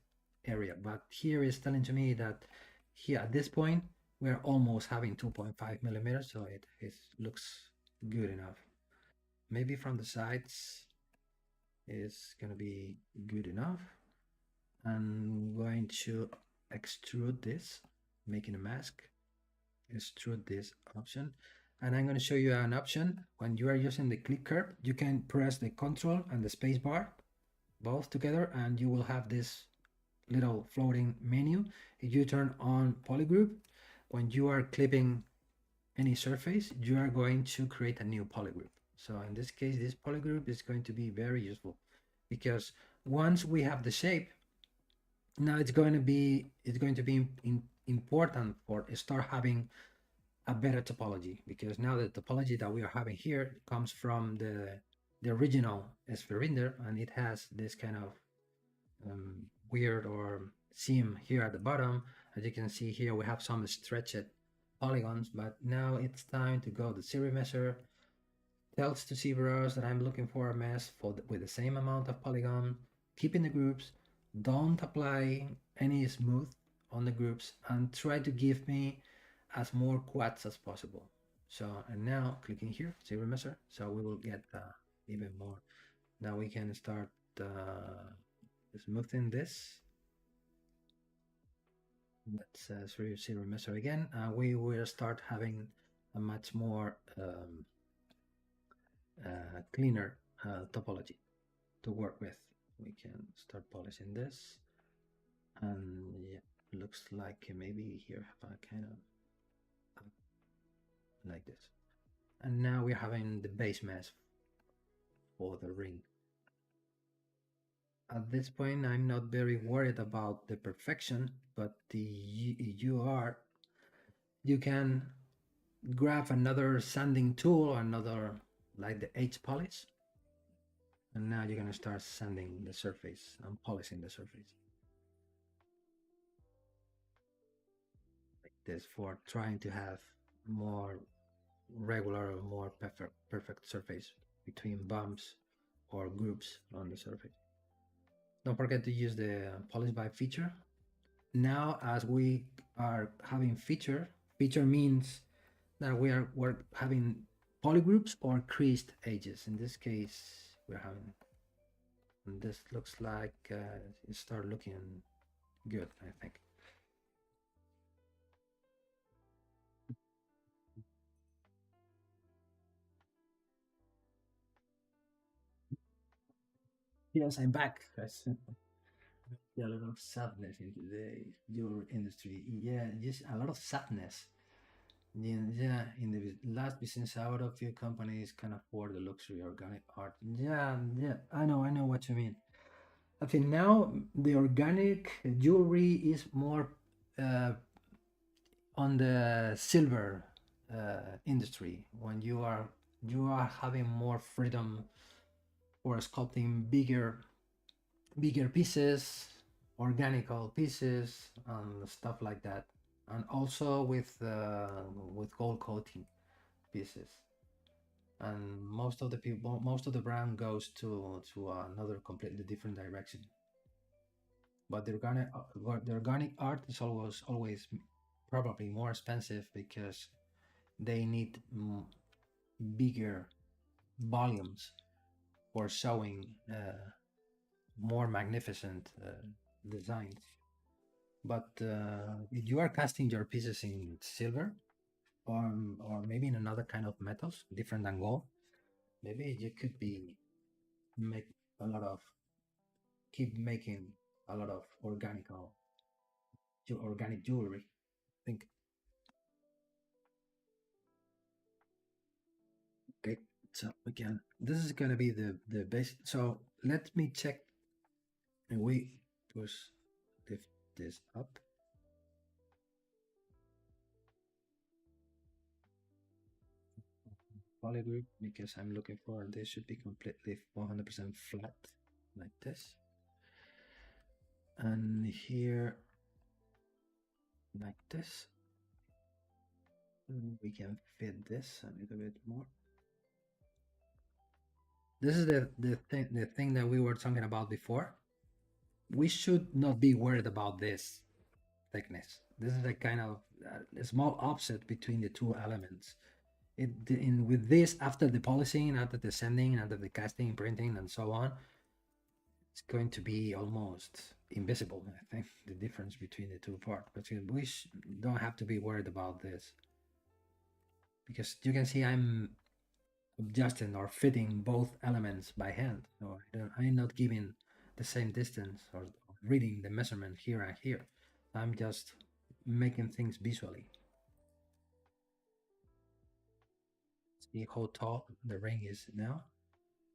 area. But here is telling to me that here at this point, we're almost having 2.5 millimeters. So it looks good enough. Maybe from the sides is going to be good enough. I'm going to extrude this, making a mask, extrude this option. And I'm going to show you an option. When you are using the click curve, you can press the control and the space bar both together, and you will have this little floating menu. If you turn on polygroup, when you are clipping any surface, you are going to create a new polygroup. So in this case, this polygroup is going to be very useful because once we have the shape, now it's going to be important for start having a better topology, because now the topology that we are having here comes from the original sphere, and it has this kind of weird or seam here at the bottom. As you can see here, we have some stretched polygons, but now it's time to go to series measure. Tells to ZBrush that I'm looking for a mesh with the same amount of polygon, keeping the groups, don't apply any smooth on the groups, and try to give me as more quads as possible. So, and now clicking here, series measure, so we will get even more. Now we can start smoothing this. Let's series measure again. We will start having a much more cleaner topology to work with. We can start polishing this, and yeah, looks like maybe here have a kind of like this. And now we're having the base mesh for the ring. At this point, I'm not very worried about the perfection, but you can grab another sanding tool, another like the H polish, and now you're gonna start sanding the surface and polishing the surface. Like this, for trying to have more regular or more perfect surface between bumps or groups on the surface. Don't forget to use the polish by feature. Now, as we are having feature means that we're having polygroups or creased edges. In this case, we're having, and this looks like it start looking good, I think. Yes, I'm back. Yeah, a lot of sadness in your industry. Yeah, just a lot of sadness. Yeah, in the last business hour, a few companies can afford the luxury organic art. Yeah, I know what you mean. I think now the organic jewelry is more uh, on the silver industry, when you are having more freedom for sculpting bigger pieces, organical pieces, and stuff like that, and also with gold coating pieces. And most of the brand goes to another completely different direction. But the organic art is always probably more expensive because they need bigger volumes for showing more magnificent designs. But if you are casting your pieces in silver, or maybe in another kind of metals different than gold, maybe you could be make a lot of keep making a lot of organic jewelry. I think. Okay, so again, this is gonna be the base. So let me check, and we push lift this up. polygroup because I'm looking for this should be completely 100% flat like this. And here like this. We can fit this a little bit more. This is the thing that we were talking about before. We should not be worried about this thickness. This is a kind of a small offset between the two elements. With this, after the polishing, after the sanding, after the casting, printing, and so on, it's going to be almost invisible. I think the difference between the two parts, but we don't have to be worried about this because you can see I'm adjusting or fitting both elements by hand. So I'm not giving the same distance or reading the measurement here and here. I'm just making things visually. See how tall the ring is now.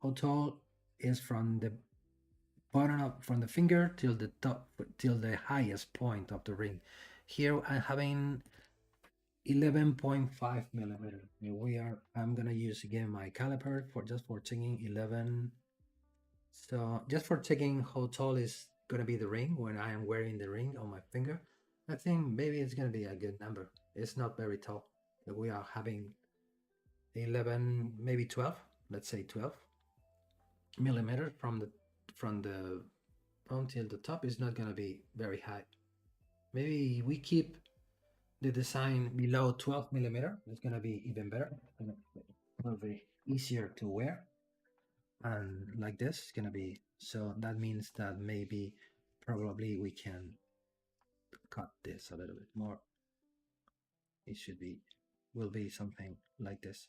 How tall is from the bottom up from the finger till the top, till the highest point of the ring. Here I'm having 11.5 millimeter. I'm gonna use again my caliper for just for checking 11. So just for checking how tall is gonna be the ring when I am wearing the ring on my finger. I think maybe it's gonna be a good number. It's not very tall. We are having 11, maybe 12. Let's say 12 millimeters from the until the top is not gonna be very high. Maybe we keep the design below 12 millimeter. It's gonna be even better. It's gonna be easier to wear. And like this, it's gonna be so that means that maybe probably we can cut this a little bit more. It should be will be something like this.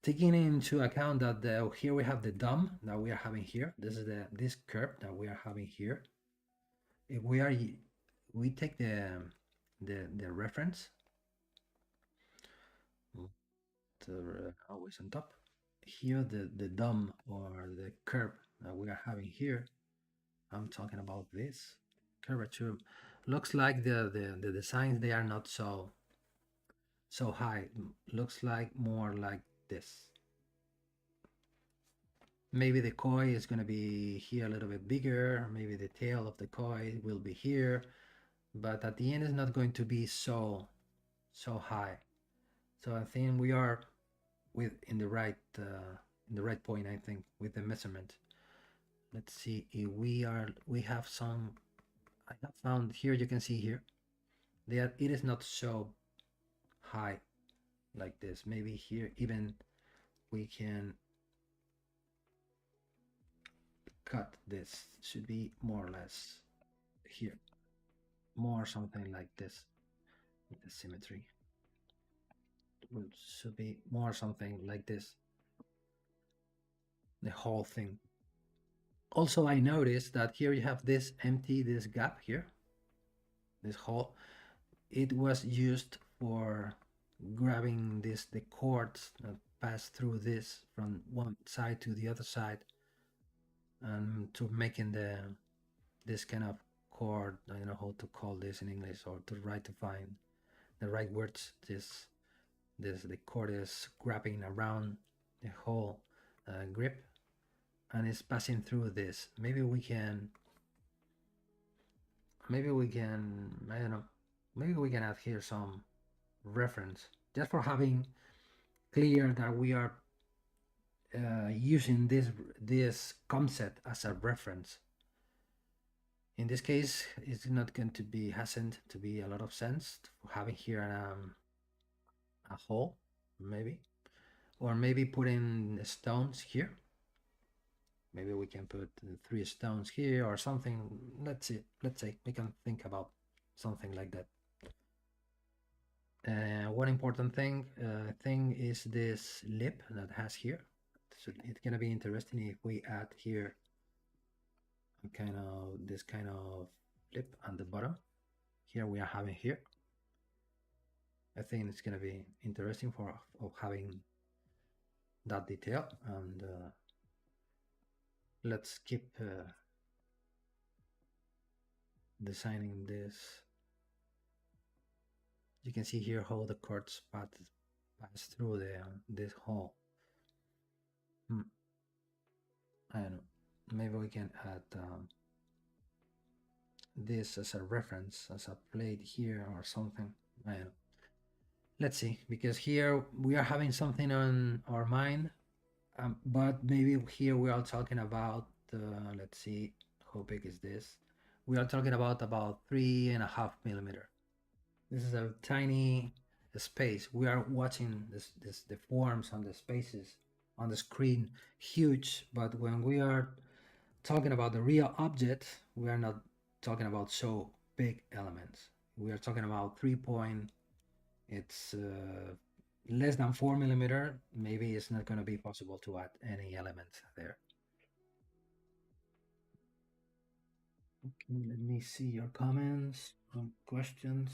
Taking into account that here we have the dome that we are having here. This is this curve that we are having here. If we take the reference to always on top. Here the dome or the curve that we are having here. I'm talking about this curvature. Looks like the designs they are not so high. Looks like more like this. Maybe the koi is going to be here a little bit bigger. Maybe the tail of the koi will be here, but at the end it's not going to be so high. So I think we are in the right point. I think with the measurement. Let's see if we have some. I have found here. You can see here that it is not so high like this. Maybe here even we can cut this. Should be more or less here, more something like this with the symmetry. It should be more something like this. The whole thing. Also, I noticed that here you have this gap here, this hole. It was used for grabbing the cords that pass through this from one side to the other side, and to making this kind of cord. I don't know how to call this in English or to find the right words. The cord is grabbing around the whole grip, and it's passing through this. Maybe we can I don't know, maybe we can add here some reference just for having clear that we are using this concept as a reference. In this case, it's not going to be hasn't to be a lot of sense having here a hole, maybe, or maybe putting stones here. Maybe we can put 3 stones here or something. Let's see. Let's say we can think about something like that. One important thing is this lip that has here. So it's gonna be interesting if we add here this kind of lip on the bottom. Here we are having here. I think it's gonna be interesting of having that detail, and let's keep designing this. You can see here how the cords pass through this hole. I don't know. Maybe we can add this as a reference, as a plate here or something. I don't know. Let's see, because here we are having something on our mind, but maybe here we are talking about, let's see, how big is this? We are talking about 3.5 millimeter. This is a tiny space. We are watching the forms on the spaces on the screen, huge, but when we are talking about the real object, we are not talking about so big elements. We are talking about 3 point, it's less than 4 millimeter. Maybe it's not going to be possible to add any element there. Okay, let me see your comments and questions.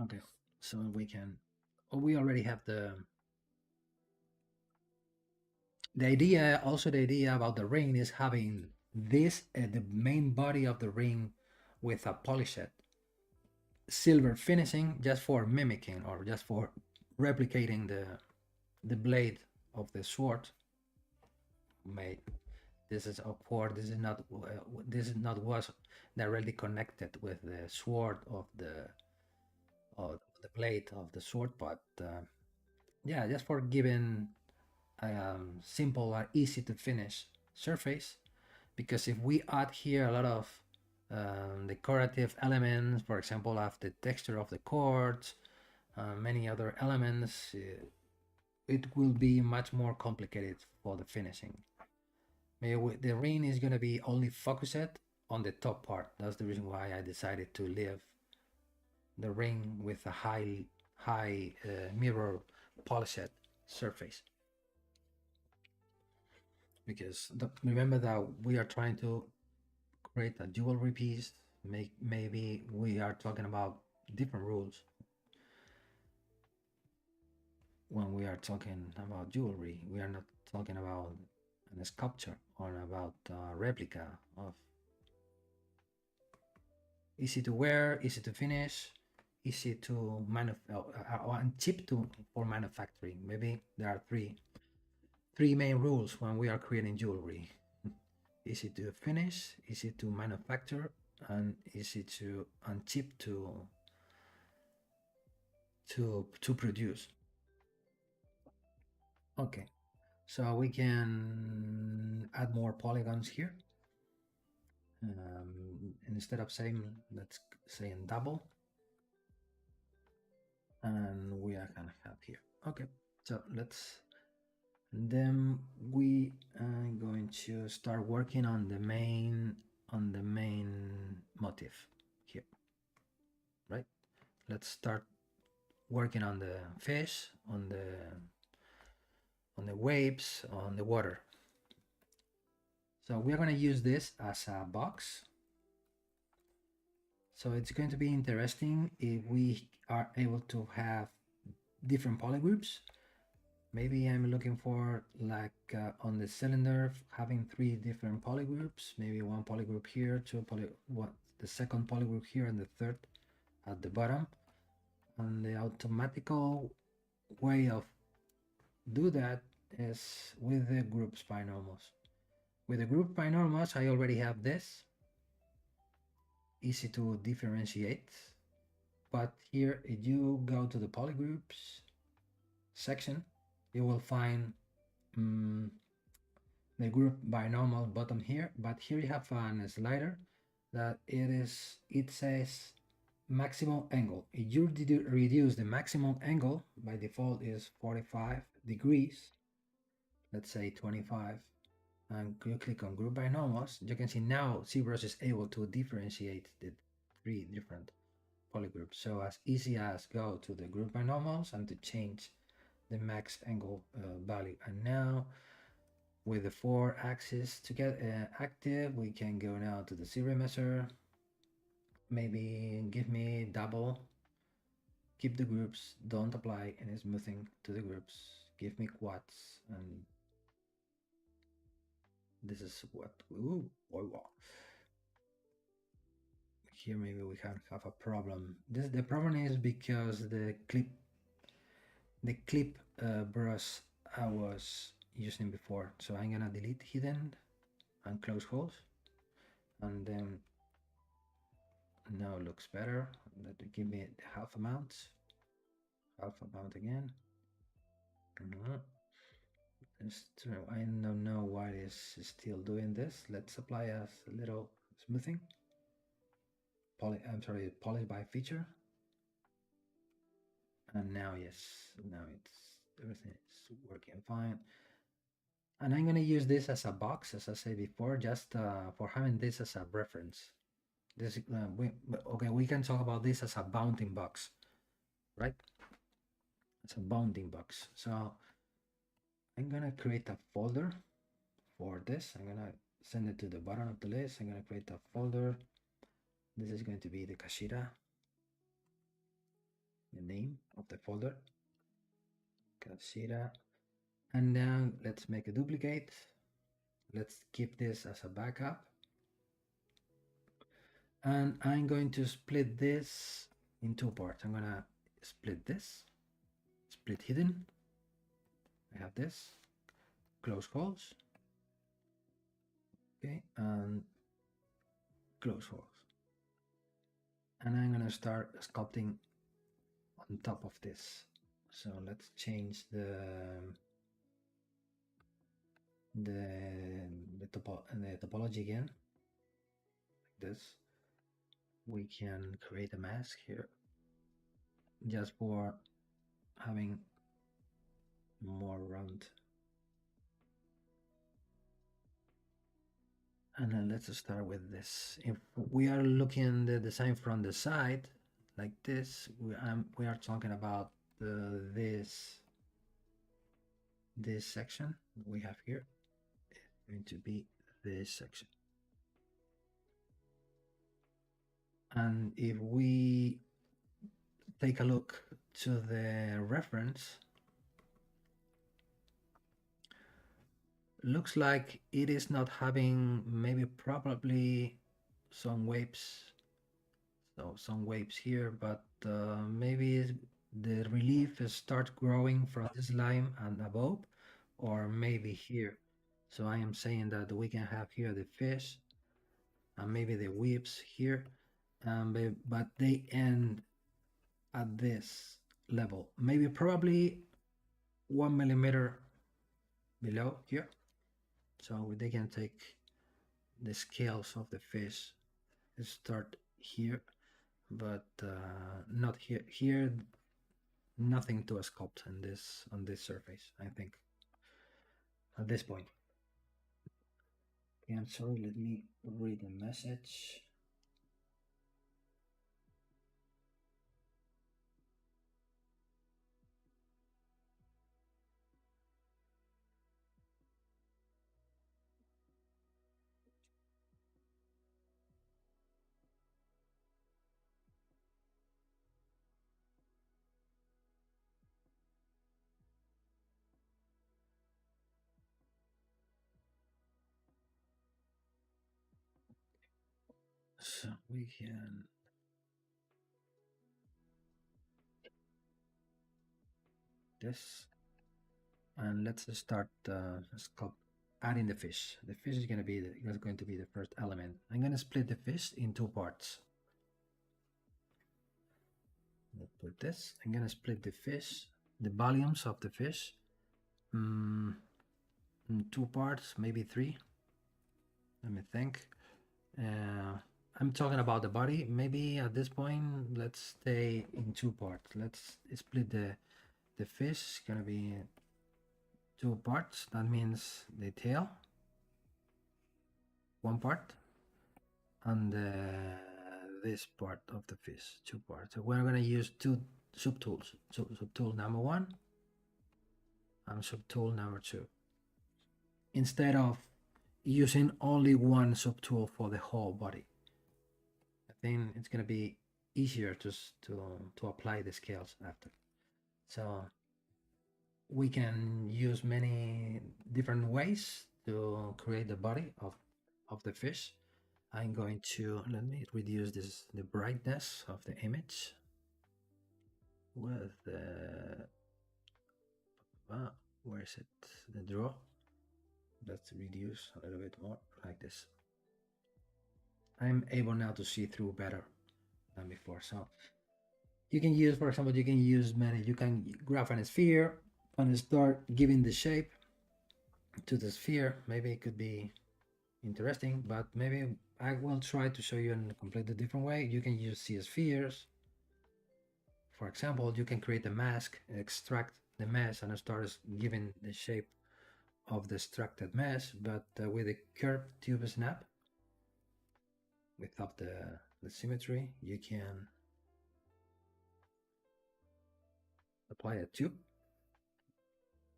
Okay, so we can, oh, we already have the idea, also the idea about the ring is having this, the main body of the ring with a polished silver finishing just for mimicking or just for replicating the blade of the sword. Made this is of course this is not was directly connected with the sword of the blade of the sword, but yeah, just for giving a simple or easy to finish surface. Because if we add here a lot of decorative elements, for example, of the texture of the chords, many other elements, it will be much more complicated for the finishing. Maybe the ring is going to be only focused on the top part. That's the reason why I decided to leave the ring with a high mirror polished surface. Because remember that we are trying to create a jewelry piece. Maybe we are talking about different rules when we are talking about jewelry. We are not talking about a sculpture or about a replica of easy to wear, easy to finish, easy to and cheap to for manufacturing. Maybe there are three main rules when we are creating jewelry: easy to finish, easy to manufacture, and easy to and cheap to produce. Okay, so we can add more polygons here. Instead of saying, let's say in double, and we are gonna have here. Okay, so let's, and then we are going to start working on the main motif here, right? Let's start working on the fish, on the waves, on the water. So we're going to use this as a box. So it's going to be interesting if we are able to have different polygroups. Maybe I'm looking for, like on the cylinder, having 3 different polygroups. Maybe one polygroup here, the second polygroup here, and the third at the bottom. And the automatical way of do that is with the groups binormals. With the group binormals, I already have this. Easy to differentiate. But here, if you go to the polygroups section, you will find the group binormal bottom here. But here you have a slider that it says maximum angle. If you reduce the maximum angle, by default is 45 degrees, let's say 25, and you click on group binomals, you can see now ZBrush is able to differentiate the 3 different polygroups. So as easy as go to the group binomals and to change the max angle value. And now with the 4 axes to get active, we can go now to the series measure. Maybe give me double. Keep the groups, don't apply any smoothing to the groups. Give me quads, and this is what, ooh, boy, wow. here maybe we can have a problem. The problem is because the clip brush I was using before. So I'm gonna delete hidden and close holes, and then now it looks better. Let me give me the half amount again. I don't know why it's still doing this. Let's apply a little smoothing. Polish by feature. And now, yes, now everything is working fine. And I'm gonna use this as a box, as I said before, just for having this as a reference. This we can talk about this as a bounding box, right? It's a bounding box. So I'm gonna create a folder for this. I'm gonna send it to the bottom of the list. I'm gonna create a folder. This is going to be the Kashira, the name of the folder, Kashira. And now let's make a duplicate. Let's keep this as a backup. And I'm going to split this in two parts. I'm gonna split this, split hidden. I have this, close holes. Okay, and close holes. And I'm gonna start sculpting on top of this. So let's change the topology again, like this. We can create a mask here just for having more round. And then let's start with this. If we are looking the design from the side like this, we are talking about this section we have here. It's going to be this section. And if we take a look to the reference, looks like it is not having probably some waves. So some waves here, but maybe the relief starts growing from this line and above, or maybe here. So I am saying that we can have here the fish and maybe the whips here, but they end at this level, maybe probably 1 millimeter below here. So they can take the scales of the fish, start here, but not here. Here, nothing to sculpt on this surface, I think, at this point. Okay, I'm sorry, let me read the message. So we can this, and let's start sculpt adding the fish. The fish is going to be the first element. I'm going to split the fish in two parts. Let's put this. I'm going to split the fish, the volumes of the fish, in two parts, maybe three. Let me think. I'm talking about the body. Maybe at this point, let's stay in two parts. Let's split the fish. It's gonna be two parts. That means the tail, one part, and this part of the fish, two parts. So we're gonna use two subtools. So subtool number one and subtool number two, instead of using only one subtool for the whole body. I think it's gonna be easier to apply the scales after. So we can use many different ways to create the body of the fish, I'm going to, let me reduce the brightness of the image with the, where is it? The draw. Let's reduce a little bit more, like this. I'm able now to see through better than before. So you can use, for example, you can grab a sphere and start giving the shape to the sphere. Maybe it could be interesting, but maybe I will try to show you in a completely different way. You can use spheres. For example, you can create a mask, extract the mesh, and start giving the shape of the extracted mesh, but with a curved tube snap. Without the symmetry, you can apply a tube.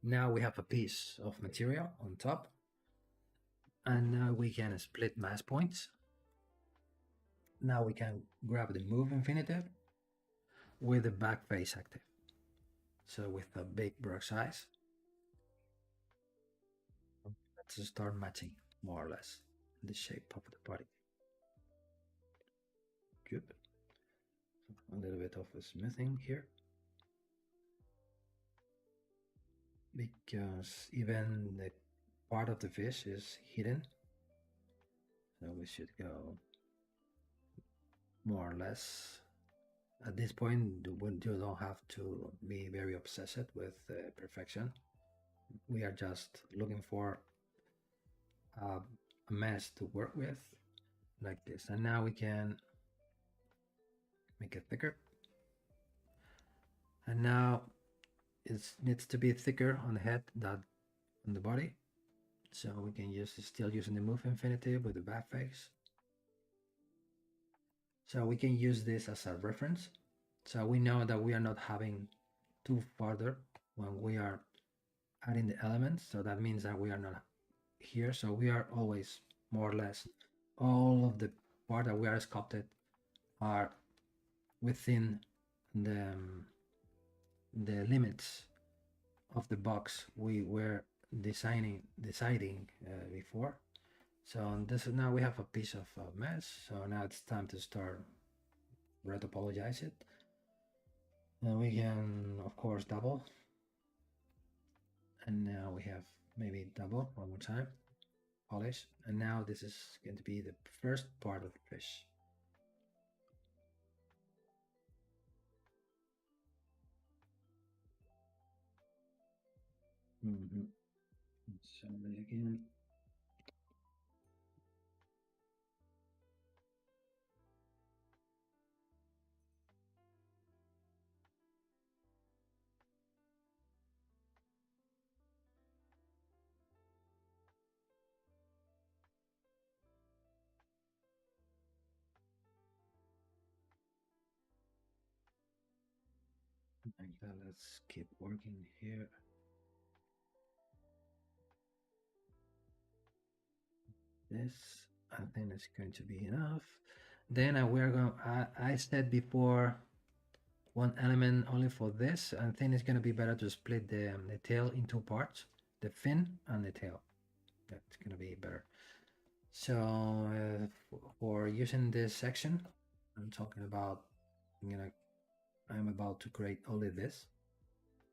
Now we have a piece of material on top, and now we can split mask points. Now we can grab the move infinitive with the back face active. So with a big brush size, let's start matching more or less the shape of the body. Good. A little bit of a smoothing here, because even the part of the fish is hidden. So we should go more or less. At this point, you don't have to be very obsessed with perfection. We are just looking for a mesh to work with, like this. And now we can make it thicker. And now it needs to be thicker on the head than on the body. So we can still using the move infinity with the back face. So we can use this as a reference. So we know that we are not having too farther when we are adding the elements. So that means that we are not here. So we are always more or less all of the part that we are sculpted are within the limits of the box we were deciding before. So this is now we have a piece of mesh. So now it's time to start retopologize it. And we can of course double. And now we have maybe double one more time, polish. And now this is going to be the first part of the fish. So again. Like that, let's keep working here. This, I think it's going to be enough. Then we're going, I said before, one element only for this. I think it's going to be better to split the tail in two parts, the fin and the tail. That's going to be better. So for using this section, I'm talking about, I'm about to create only this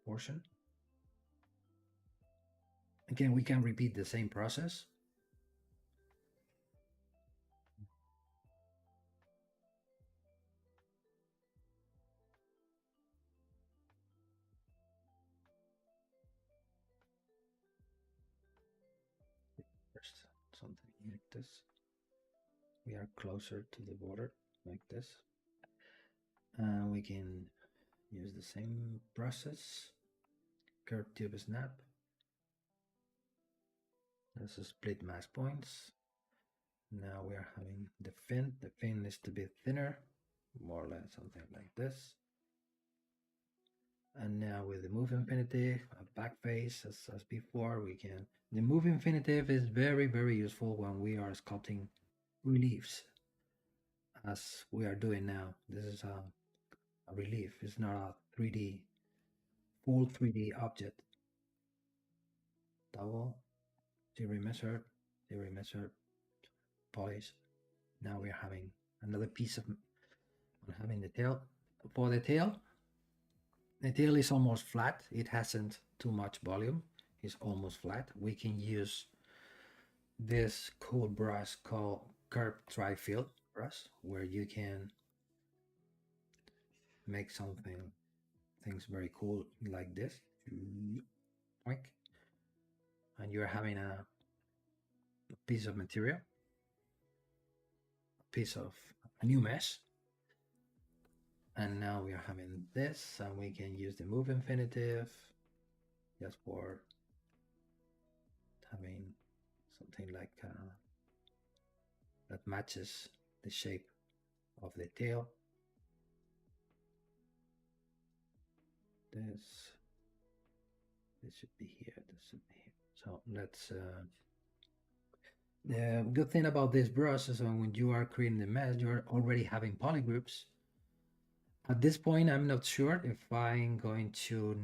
portion. Again, we can repeat the same process. First, something like this. We are closer to the border, like this. We can use the same process. Curve tube snap. Let's split mask points. Now we are having the fin. The fin needs to be thinner, more or less something like this. And now with the move infinitive, a back face as before, we can. The move infinitive is very, very useful when we are sculpting reliefs, as we are doing now. This is a relief, it's not a 3D, full 3D object. Double, zero measure, polish. Now we're having another piece of having the tail. For the tail is almost flat. It hasn't too much volume. It's almost flat. We can use this cool brush called Curve Tri-Field brush, where you can make something things very cool like this. Oink. And you're having a piece of material, a piece of a new mesh. And now we are having this, and we can use the move infinitive just for having something like that matches the shape of the tail. This should be here. This should be here. So let's. The good thing about this brush is when you are creating the mesh, you're already having polygroups. At this point, I'm not sure if I'm going to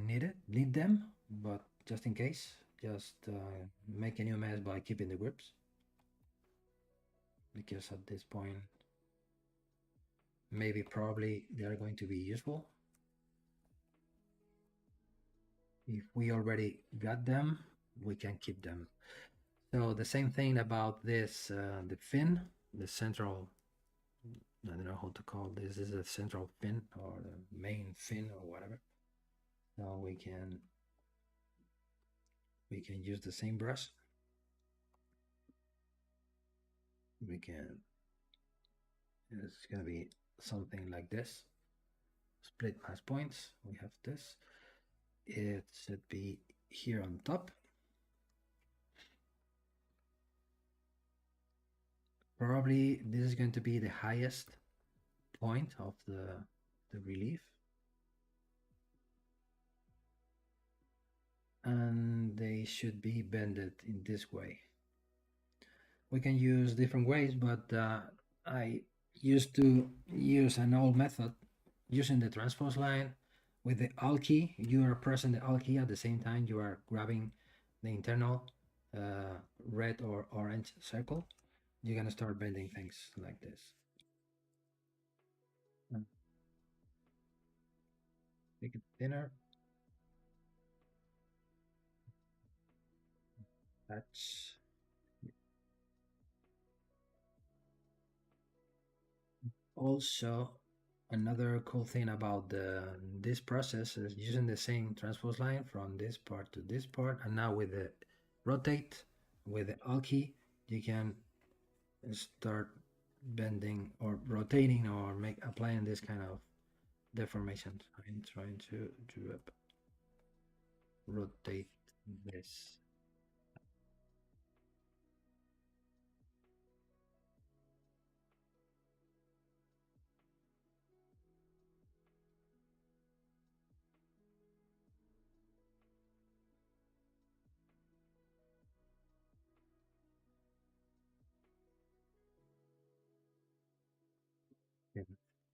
need them, but just in case, just make a new mesh by keeping the groups. Because at this point, maybe probably they are going to be useful. If we already got them, we can keep them. So the same thing about this, the fin, the central, I don't know how to call this. This is a central fin or the main fin or whatever. So we can use the same brush. We can, it's going to be something like this. Split as points. We have this. It should be here on top. Probably this is going to be the highest point of the relief. And they should be bended in this way. We can use different ways, but I used to use an old method using the transpose line with the Alt key. You are pressing the Alt key at the same time you are grabbing the internal red or orange circle. You're gonna start bending things like this. Make it thinner. That's also another cool thing about this process is using the same transpose line from this part to this part, and now with the rotate with the Alt key, you can start bending or rotating or applying this kind of deformation. I'm trying to rotate this.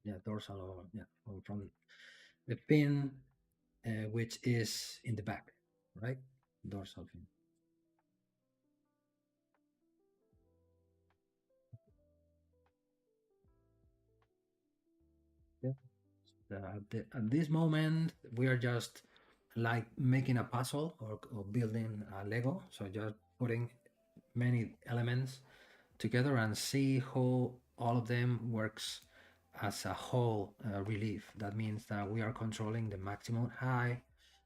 Yeah, dorsal or yeah, or from the fin, which is in the back, right? Dorsal fin. Yeah. At this moment, we are just like making a puzzle or building a Lego. So just putting many elements together and see how all of them works as a whole relief. That means that we are controlling the maximum height,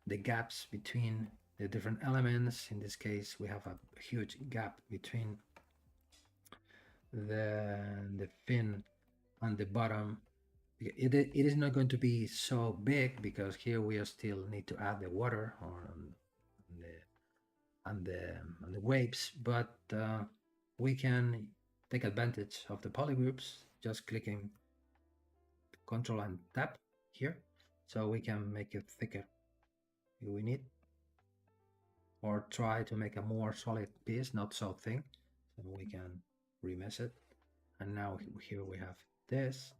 the gaps between the different elements. In this case, we have a huge gap between the fin and the bottom. It is not going to be so big because here we still need to add the water and the waves, but we can take advantage of the polygroups just clicking Control and Tab here, so we can make it thicker if we need, or try to make a more solid piece, not so thin, so we can remesh it. And now here we have this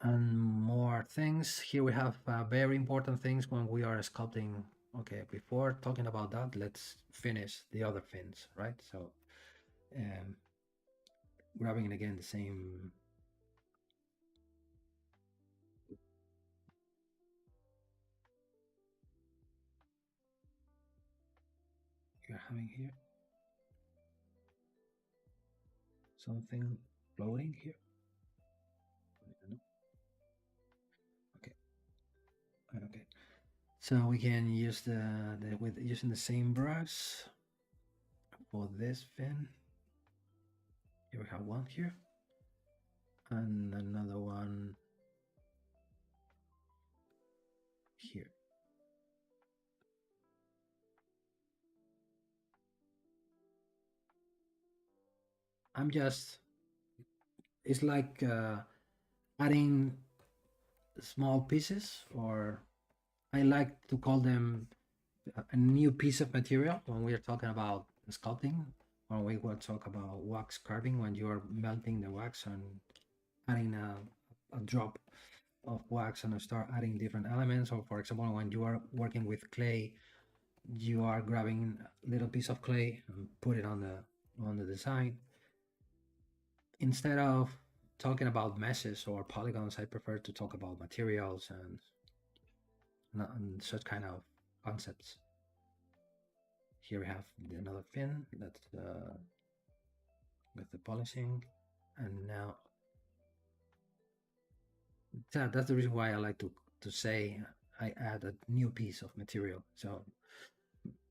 and more things. Here we have very important things when we are sculpting. Okay, before talking about that, let's finish the other fins, right? So grabbing again the same. You're having here something floating here. Okay, okay. So we can use the with using the same brush for this fin. Here we have one here, and another one here. I'm just, it's like adding small pieces, or I like to call them a new piece of material when we are talking about sculpting, when we will talk about wax carving, when you are melting the wax and adding a drop of wax and start adding different elements. Or for example, when you are working with clay, you are grabbing a little piece of clay and put it on the design. Instead of talking about meshes or polygons, I prefer to talk about materials and such kind of concepts. Here we have another fin that's with the polishing, and now that's the reason why I like to say I add a new piece of material. So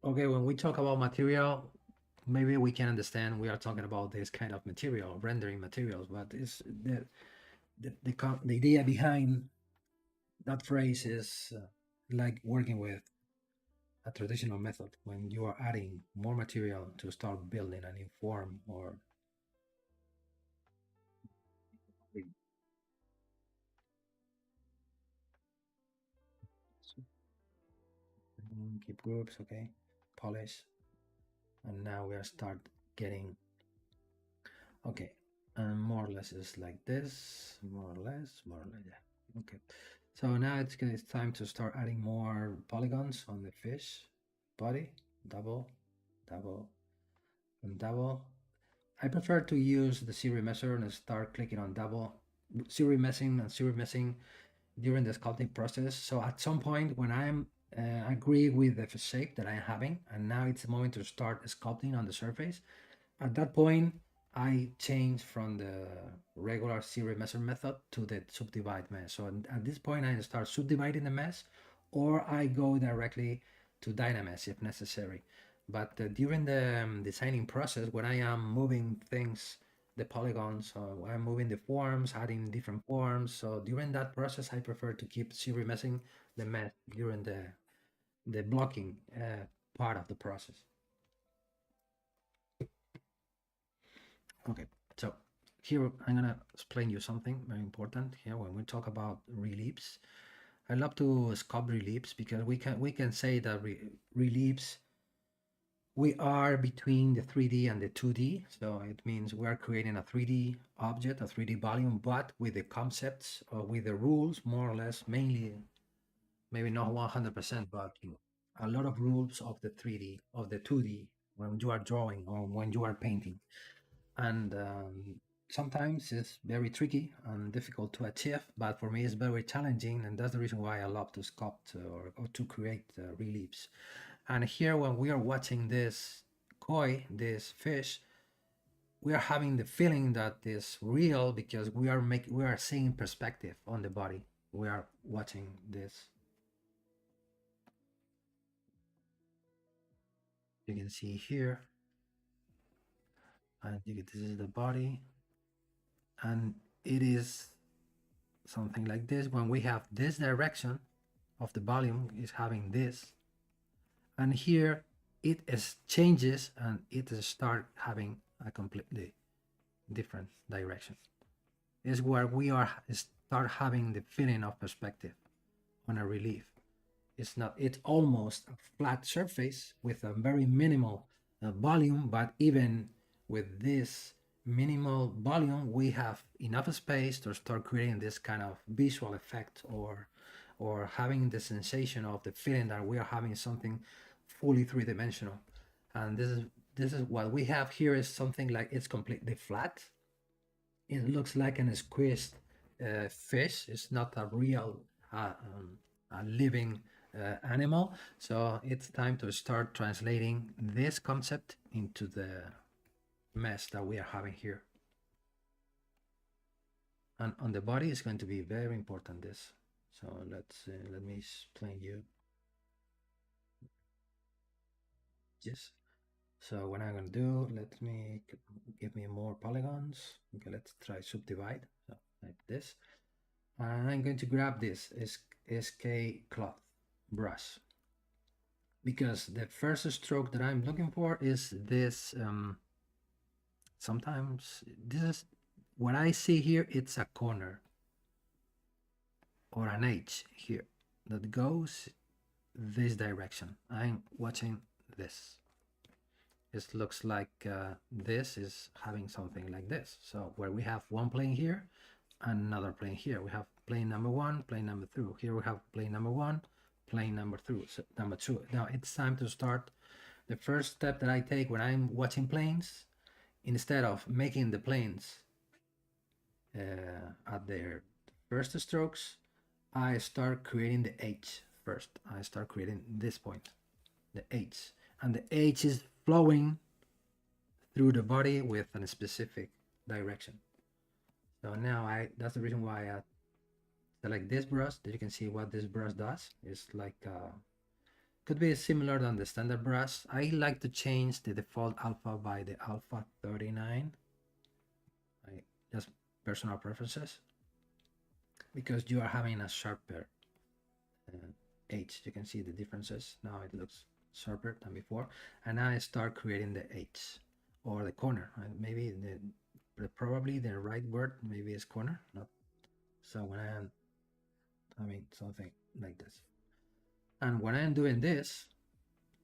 okay, when we talk about material, maybe we can understand we are talking about this kind of material, rendering materials, but it's the idea behind that phrase is like working with a traditional method when you are adding more material to start building a new form or keep groups, okay, polish, and now we are start getting okay, and more or less is like this, more or less, yeah, okay. So now it's time to start adding more polygons on the fish body, double, double, and double. I prefer to use the series measure and start clicking on double, series messing during the sculpting process. So at some point when I'm agree with the shape that I'm having, and now it's the moment to start sculpting on the surface, at that point, I change from the regular series measure method to the subdivide mesh. So at this point, I start subdividing the mesh, or I go directly to Dynamesh if necessary. But during the designing process, when I am moving things, the polygons, so I'm moving the forms, adding different forms. So during that process, I prefer to keep series meshing the mesh during the blocking part of the process. Okay, so here I'm gonna explain you something very important here when we talk about reliefs. I love to sculpt reliefs because we can say that reliefs, we are between the 3D and the 2D. So it means we are creating a 3D object, a 3D volume, but with the concepts or with the rules more or less, mainly maybe not 100%, but a lot of rules of the 3D, of the 2D when you are drawing or when you are painting. And sometimes it's very tricky and difficult to achieve, but for me it's very challenging, and that's the reason why I love to sculpt or to create reliefs. And here when we are watching this koi, this fish, we are having the feeling that it's real because we are seeing perspective on the body. We are watching this. You can see here, and this is the body, and it is something like this. When we have this direction of the volume is having this, and here it is changes and it start having a completely different direction. Is where we are start having the feeling of perspective on a relief. It's almost a flat surface with a very minimal volume, but even with this minimal volume, we have enough space to start creating this kind of visual effect, or having the sensation of the feeling that we are having something fully three-dimensional. And this is what we have here is something like it's completely flat, It looks like an squeezed fish. It's not a real a living animal. So it's time to start translating this concept into the mess that we are having here. And on the body is going to be very important, this. So let me explain you this. So what I'm going to do, let me give me more polygons. Okay, let's try subdivide, so like this. And I'm going to grab this SK cloth brush, because the first stroke that I'm looking for is this. Sometimes this is what I see here. It's a corner or an edge here that goes this direction. I'm watching this. It looks like this is having something like this. So where we have one plane here and another plane here. We have plane number one, plane number two. Here we have plane number one, plane number two. So number two. Now it's time to start. The first step that I take when I'm watching planes, instead of making the planes at their first strokes, I start creating the H first. I start creating this point, the H, and the H is flowing through the body with a specific direction. So now that's the reason why I select this brush. That you can see what this brush does. It's like could be similar than the standard brush. I like to change the default alpha by the alpha 39. Just personal preferences, because you are having a sharper H. You can see the differences. Now it looks sharper than before, and I start creating the H or the corner. Maybe probably the right word maybe is corner, not. So when I'm having something like this, and when I'm doing this,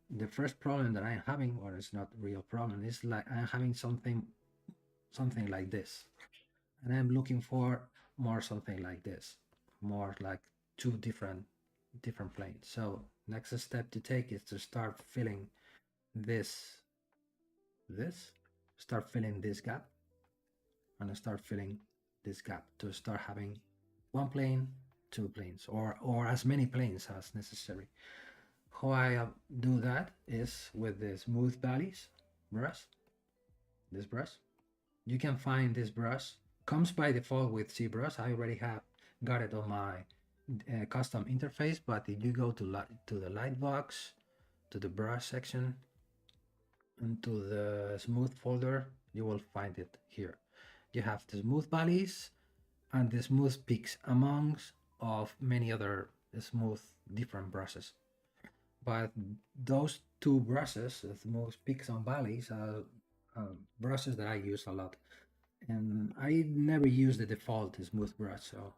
the first problem that I'm having, or it's not real problem, is like I'm having something like this, and I'm looking for more something like this, more like two different planes. So next step to take is to start filling this, start filling this gap, and start filling this gap to start having one plane, two planes, or as many planes as necessary. How I do that is with the smooth valleys brush, this brush. You can find this brush, comes by default with ZBrush. I already have got it on my custom interface, but if you go to the light box, to the brush section, and to the smooth folder, you will find it here. You have the smooth valleys and the smooth peaks, amongst of many other smooth different brushes. But those two brushes, the smooth peaks and valleys, are brushes that I use a lot. And I never use the default smooth brush, so,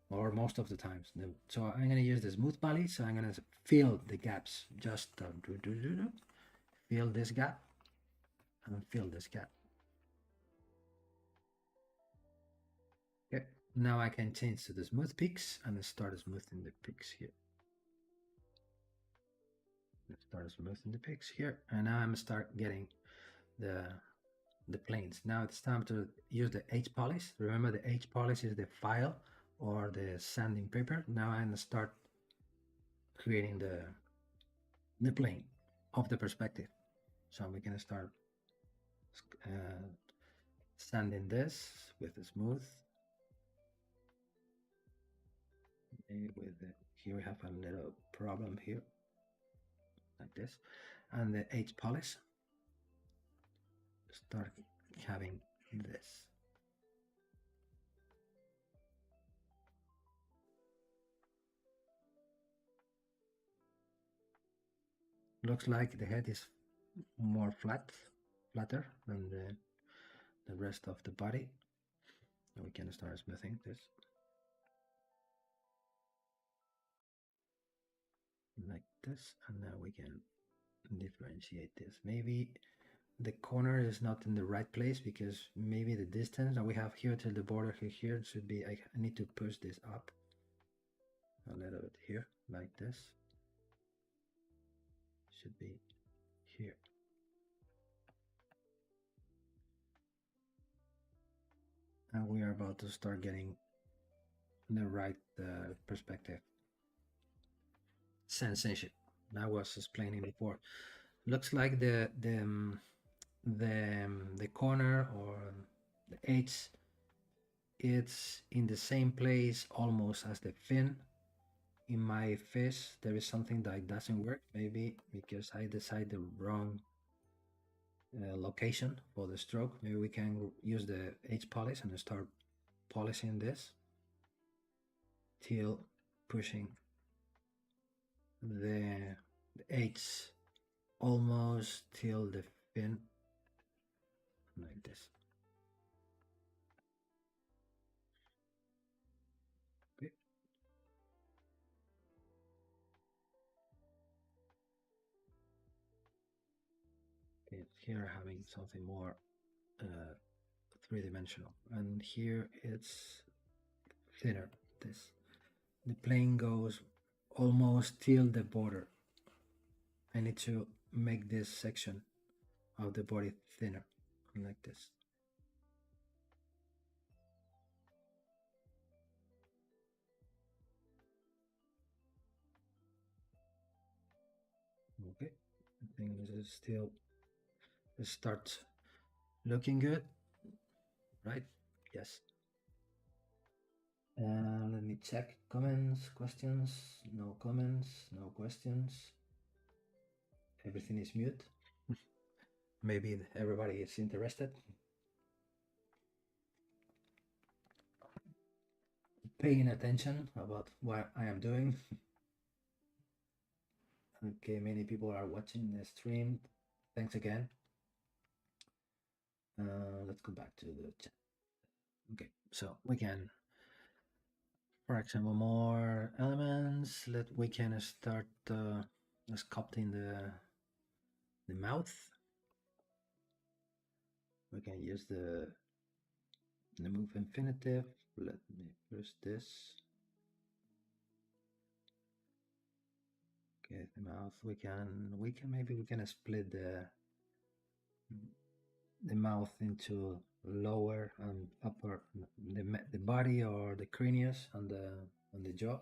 or most of the times. So I'm gonna use the smooth valley. So I'm gonna fill the gaps. Just fill this gap and fill this gap. Okay. Now I can change to the smooth peaks and start smoothing the peaks here. Let's start smoothing the peaks here, and now I'm start getting the planes. Now it's time to use the H polish. Remember, the H polish is the file or the sanding paper. Now I'm gonna start creating the plane of the perspective. So we can start sanding this with the smooth. Here we have a little problem here, like this, and the H polish. Start having this. Looks like the head is more flatter than the rest of the body. And we can start smoothing this like this, and now we can differentiate this. Maybe the corner is not in the right place, because maybe the distance that we have here till the border here should be, I need to push this up a little bit here, like this. Should be here. we are about to start getting the right perspective. Sensation. I was explaining before. Looks like the corner or the edge, it's in the same place almost as the fin. In my face, there is something that doesn't work. Maybe because I decided the wrong location for the stroke. Maybe we can use the edge polish and start polishing this till pushing the edge almost till the fin, like this. Okay. Okay, here having something more three-dimensional, and here it's thinner. This the plane goes almost till the border. I need to make this section of the body thinner, like this. Okay, I think this is still, it starts looking good, right? Yes. Let me check comments, questions, no comments, no questions. Everything is mute. Maybe everybody is interested. Paying attention about what I am doing. Okay, many people are watching the stream. Thanks again. Let's go back to the chat. Okay, so we can, for example, more elements. We can start sculpting the mouth. We can use the move infinitive. Let me press this. Okay, the mouth. We can split the mouth into lower and upper, the body or the cranius and the jaw.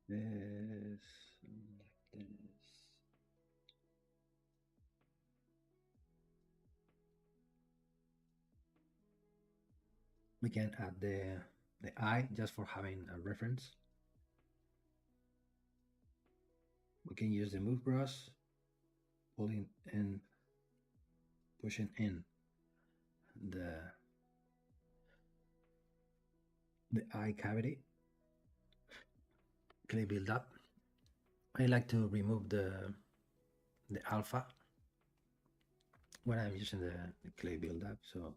This, like this. We can add the eye just for having a reference. We can use the move brush, pulling in, pushing in the eye cavity. Clay build up. I like to remove the alpha when I'm using the clay build up, so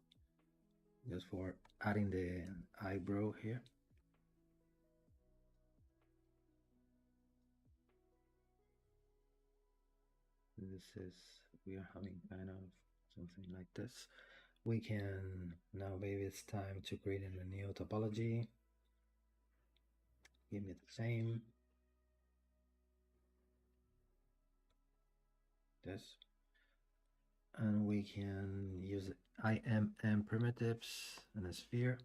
just for adding the eyebrow here. This is, we are having kind of something like this. We can, now maybe it's time to create a new topology. Give me the same. This. And we can use IMM primitives and a sphere.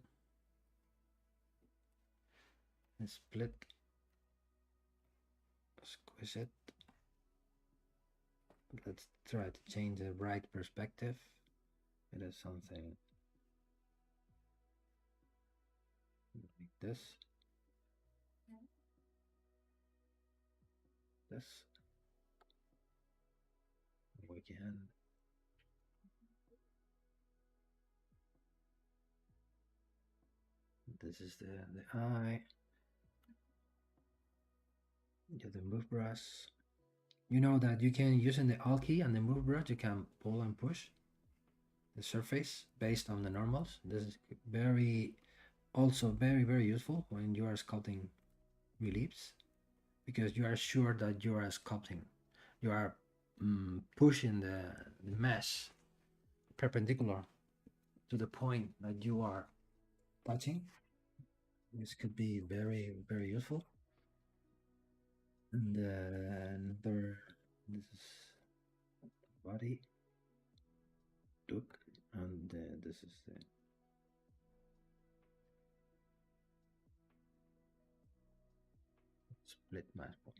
And split. Squish it. Let's try to change the right perspective. It is something like this. This. We can this is the eye. Get the move brush. You know that you can, using the Alt key and the move brush, you can pull and push the surface based on the normals. This is very, also very useful when you are sculpting reliefs, because you are sure that you are sculpting. You are pushing the mesh perpendicular to the point that you are touching. This could be very useful. And another, this is body, look, and this is the split mask point.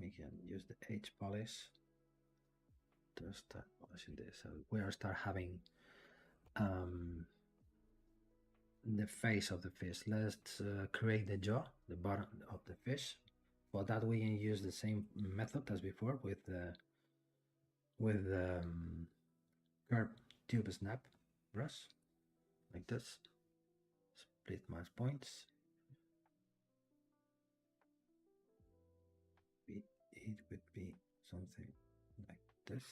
We can use the H polish to start polishing this. So we are start having um, the face of the fish. Let's create the jaw, the bottom of the fish. For that, we can use the same method as before with curve tube snap brush, like this. Split mask points. It would be something like this.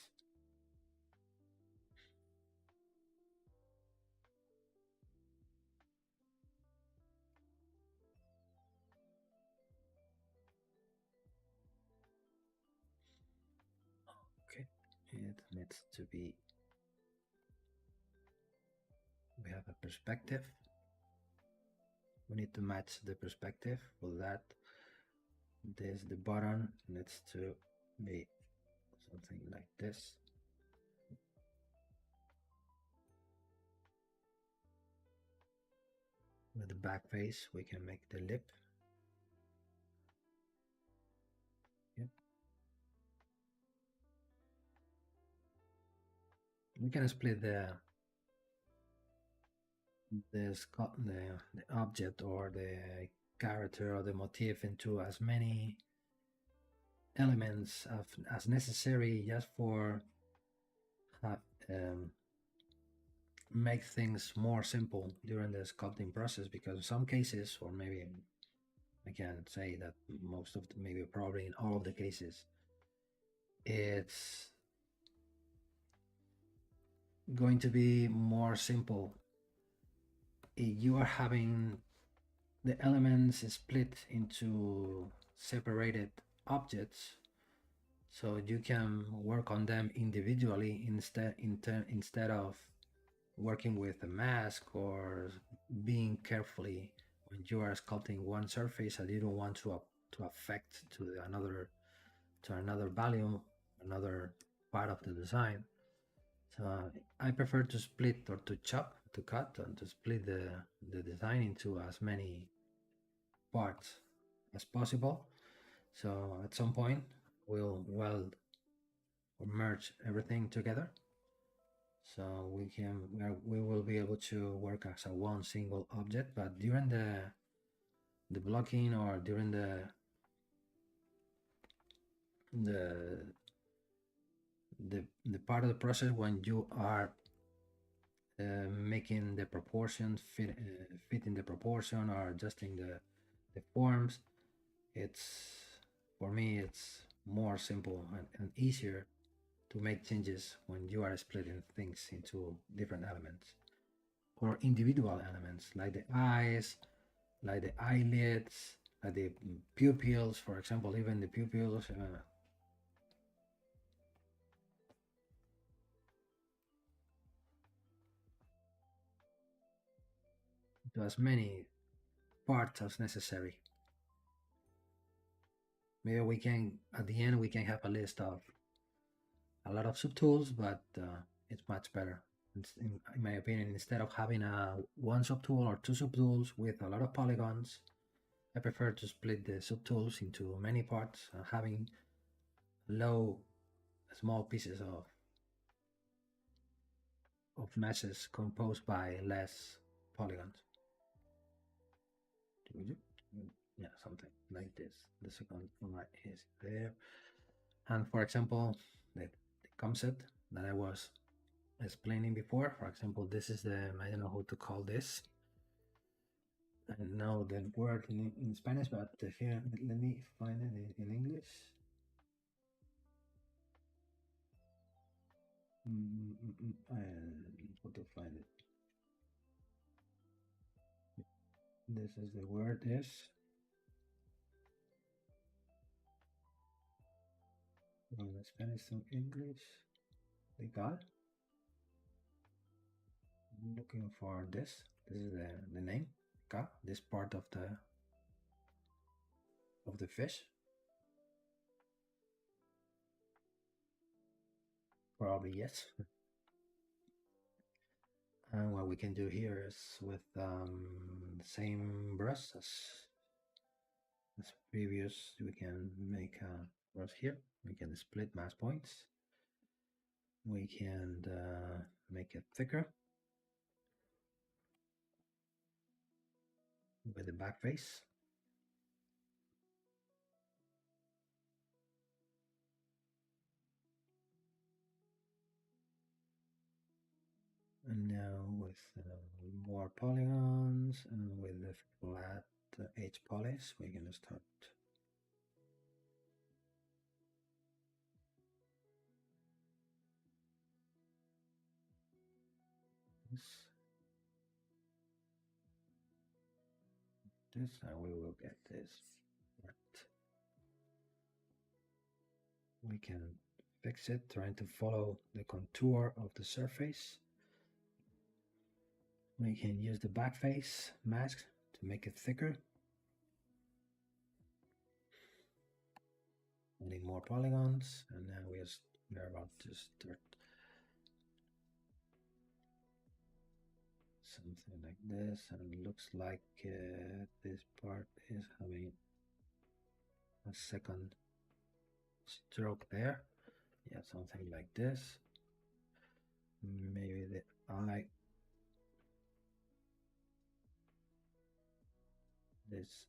Okay, it needs to be, we have a perspective. We need to match the perspective. For that, this, the bottom needs to be something like this. With the back face, we can make the lip. Yep. We can split the object or the character or the motif into as many elements as necessary, just for make things more simple during the sculpting process. Because in some cases, or maybe I can say that most of maybe probably in all of the cases, it's going to be more simple if you are having the elements split into separated objects, so you can work on them individually instead of working with a mask, or being carefully when you are sculpting one surface that you don't want to affect to another volume, another part of the design. So I prefer to split, or to chop, to cut, and to split the design into as many parts as possible. So at some point we'll weld or merge everything together, so we will be able to work as a one single object. But during the blocking, or during the the part of the process when you are making the proportions fitting the proportion, or adjusting the forms, it's, for me, it's more simple and easier to make changes when you are splitting things into different elements, or individual elements, like the eyes, like the eyelids, like the pupils, for example. Even the pupils, to as many parts as necessary. Maybe we can, at the end, we can have a list of a lot of subtools, but it's much better. In my opinion, instead of having a one subtool or two subtools with a lot of polygons, I prefer to split the subtools into many parts, having low, small pieces of meshes composed by less polygons. Yeah, something like this. The second one is there. And for example, the concept that I was explaining before, for example, this is I don't know how to call this. I don't know the word in Spanish, but here, let me find it in English. How to find it? This is the word is. Spanish and English. They got. I'm looking for this. This is the name. Got this part of the fish. Probably yes. And what we can do here is with the same brush as previous, we can make a brush here. We can split mask points. We can make it thicker with the back face. And now with more polygons and with the flat edge polish, we're gonna start. This and we will get this. Right. We can fix it, trying to follow the contour of the surface. We can use the back face mask to make it thicker. Adding more polygons, and then we're about to start something like this, and it looks like this part is having a second stroke there. Yeah, something like this. Maybe the eye. This.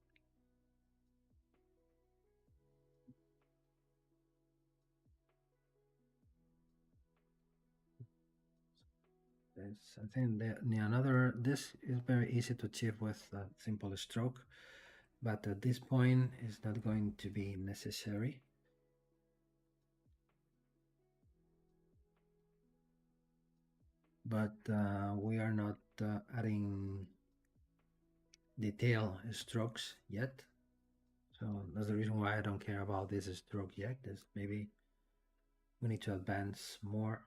I think this is very easy to achieve with a simple stroke, but at this point it's not going to be necessary. But we are not adding detail strokes yet, so that's the reason why I don't care about this stroke yet. Maybe we need to advance more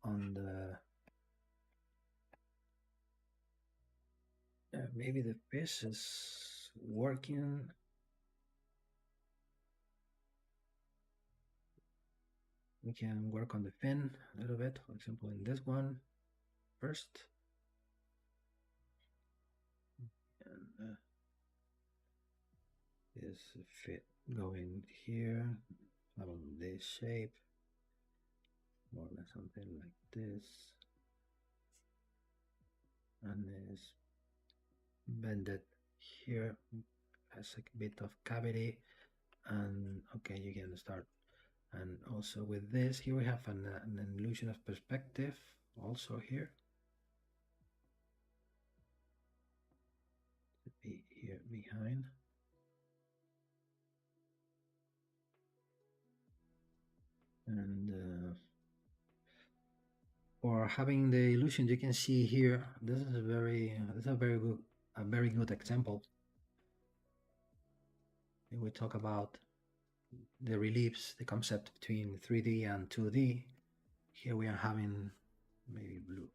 on the maybe the fish is working. We can work on the fin a little bit, for example, in this one first. And this fit going here, along this shape, more or less something like this. And this bended here, has a bit of cavity, and okay, you can start. And also with this, here we have an illusion of perspective also here. Be here behind. And for having the illusion, you can see here, this is a very good example. When we talk about the reliefs, the concept between 3D and 2D, here we are having maybe blue.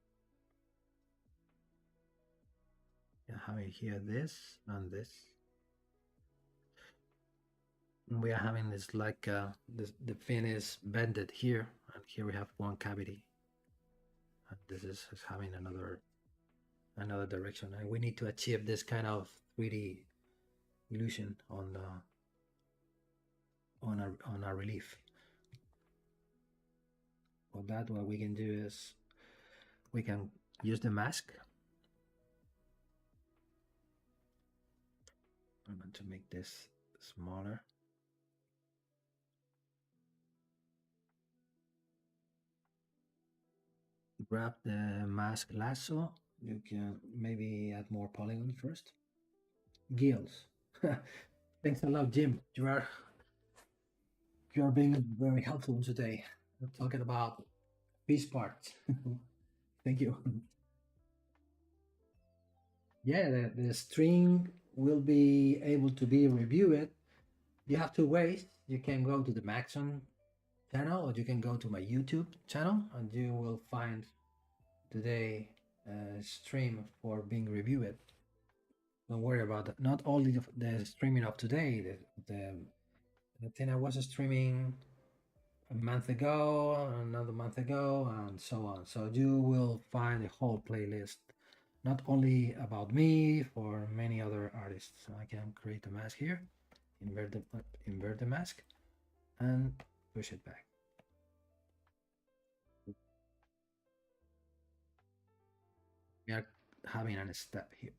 We are having here this and this. And we are having this like the fin is bended here, and here we have one cavity. And this is having another direction, and we need to achieve this kind of 3D illusion on our relief. For that, what we can do is we can use the mask. I'm going to make this smaller. Grab the mask lasso. You can maybe add more polygon first. Gills. Thanks a lot, Jim. You are being very helpful today. talking about piece parts. Thank you. Yeah, the stream will be able to be reviewed. You have two ways. You can go to the Maxon channel, or you can go to my YouTube channel, and you will find today stream for being reviewed. Don't worry about that. Not only the streaming of today. The thing I was streaming a month ago, another month ago, and so on. So you will find a whole playlist, not only about me, for many other artists. So I can create a mask here, invert the mask, and push it back. We are having a step here.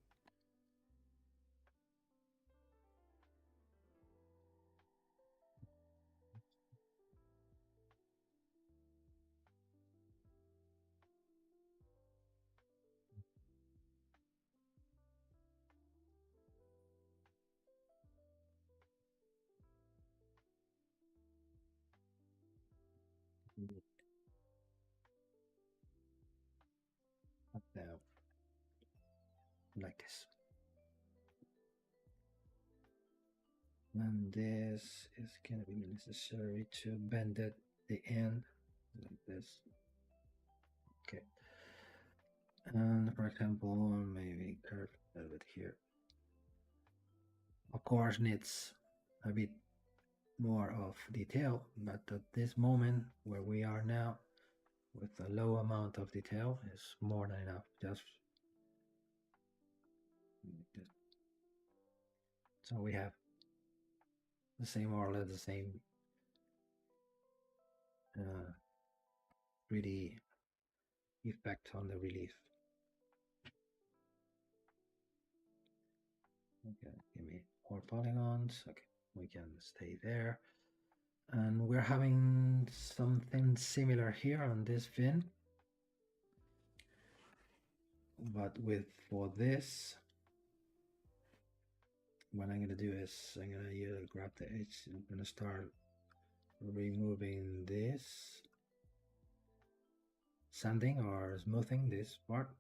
Now, like this. And this is going to be necessary to bend it the end like this. Okay. And for example, maybe curve a little bit here. Of course, needs a bit more of detail, but at this moment where we are now, with a low amount of detail, is more than enough. Just so we have the same, more or less the same 3D effect on the relief. Okay, give me more polygons. Okay, we can stay there. And we're having something similar here on this fin, but with for this, what I'm gonna do is I'm gonna grab the edge. I'm gonna start removing this, sanding or smoothing this part,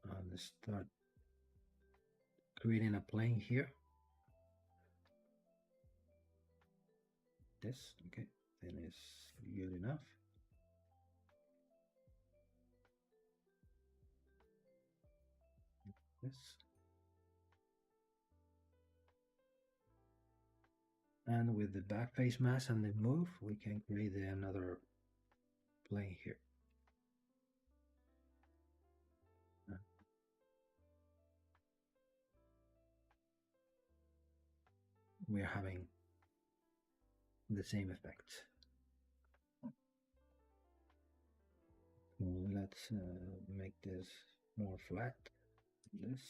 and start creating a plane here. This, okay, then it's good enough. This. And with the back face mask and the move, we can create another plane here. We're having the same effect. Let's make this more flat. This.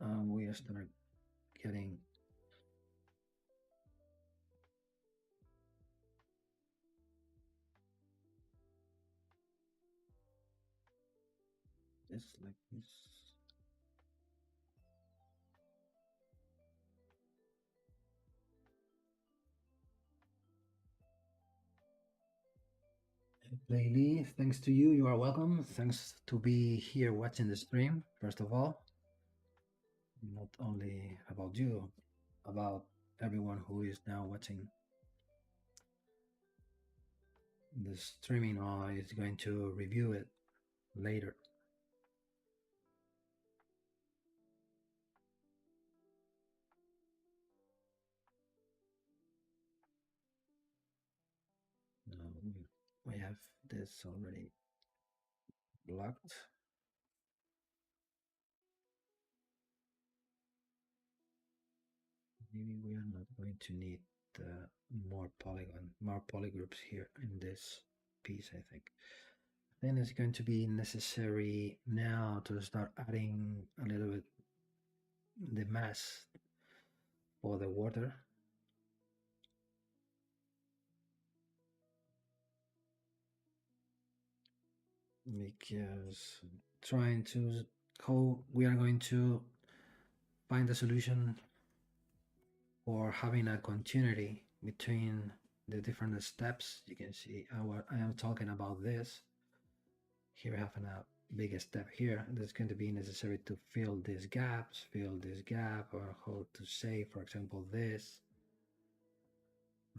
We start getting this like this. Laylee, thanks to you. You are welcome. Thanks to be here watching the stream, first of all. Not only about you, about everyone who is now watching the streaming or is going to review it later. We have this already blocked. Maybe we are not going to need more polygroups here in this piece, I think. Then it's going to be necessary now to start adding a little bit the mass for the water. Because trying to how we are going to find a solution for having a continuity between the different steps. You can see I am talking about this. Here we have a big step here. That's going to be necessary to fill these gaps, or how to say, for example, this.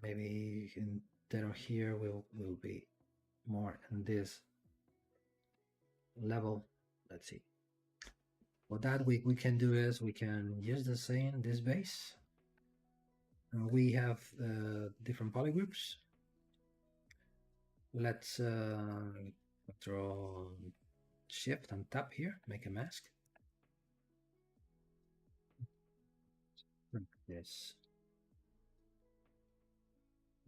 Maybe instead of here will be more in this level. Let's see. What that we can do is we can use the same this base. And we have different polygroups. Let's control shift and tap here, make a mask. Like this.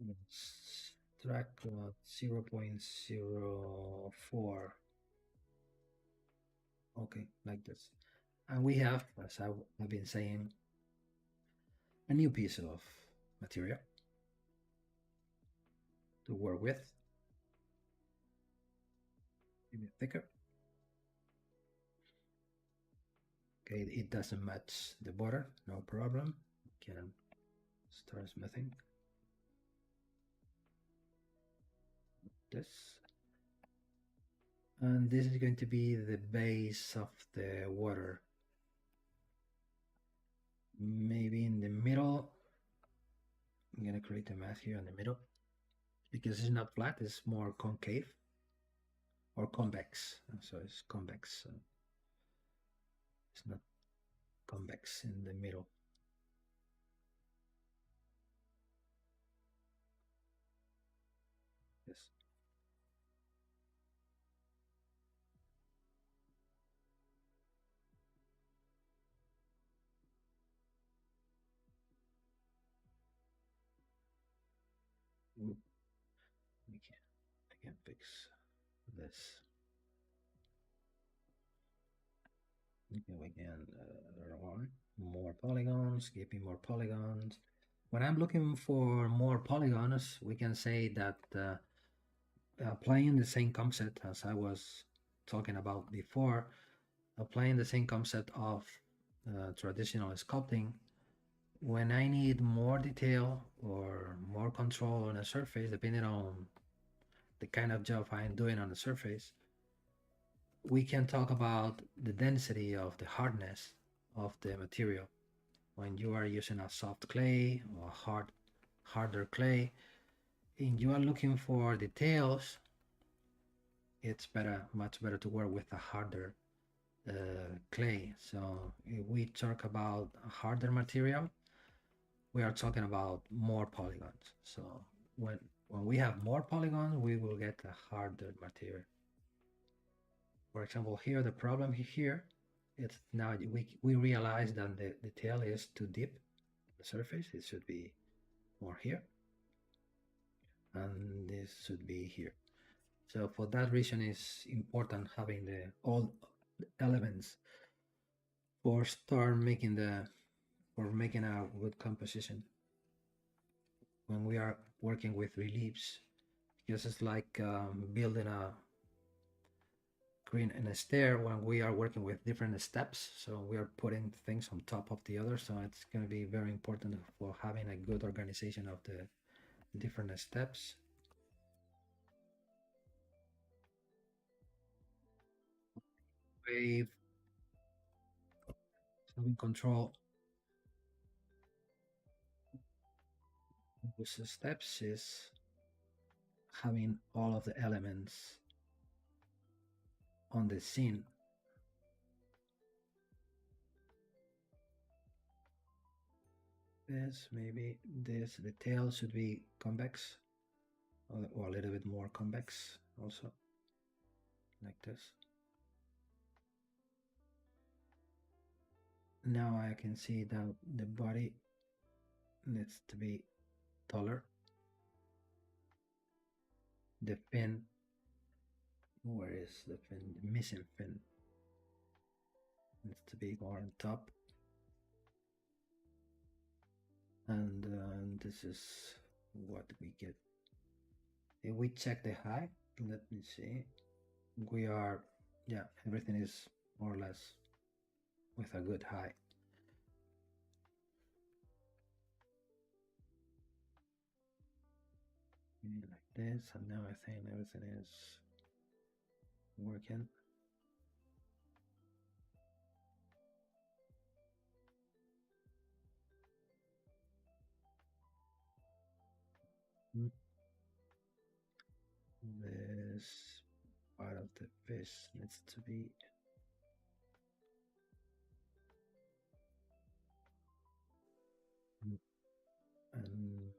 Let's track 0.04. Okay, like this. And we have, as I've been saying, a new piece of material to work with. Maybe thicker. Okay, it doesn't match the border, no problem. We can start smoothing. This. And this is going to be the base of the water. Maybe in the middle, I'm gonna create a mask here in the middle because it's not flat, it's more concave or convex. So it's convex. It's not convex in the middle. Yes. I can fix this. Okay, we can run more polygons, give me more polygons. When I'm looking for more polygons, we can say that applying the same concept as I was talking about before, applying the same concept of traditional sculpting, when I need more detail or more control on a surface, depending on the kind of job I'm doing on the surface, we can talk about the density of the hardness of the material. When you are using a soft clay or harder clay, and you are looking for details, it's much better to work with a harder clay. So if we talk about a harder material, we are talking about more polygons. So when we have more polygons, we will get a harder material. For example, here the problem here, it's now we realize that the detail is too deep. The surface, it should be more here, and this should be here. So for that reason, it's important having all the elements for making a good composition when we are working with reliefs, because it's like building a stair when we are working with different steps. So we are putting things on top of the other. So it's going to be very important for having a good organization of the different steps. Wave, having control with the steps is having all of the elements on the scene. Maybe this detail should be convex or a little bit more convex also, like this. Now I can see that the body needs to be taller. The fin, where is the fin? The missing fin needs to be more on top. And this is what we get. If we check the height, let me see. We are, yeah, everything is more or less with a good height. like this, and now I think everything is working. This part of the fish needs to be. And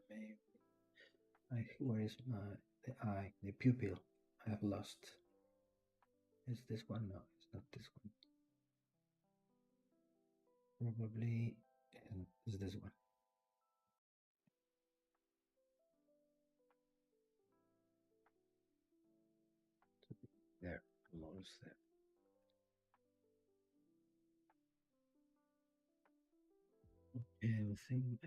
maybe where is the eye, the pupil? I have lost. Is this one? No, it's not this one. Probably is this one. There, almost there. Everything.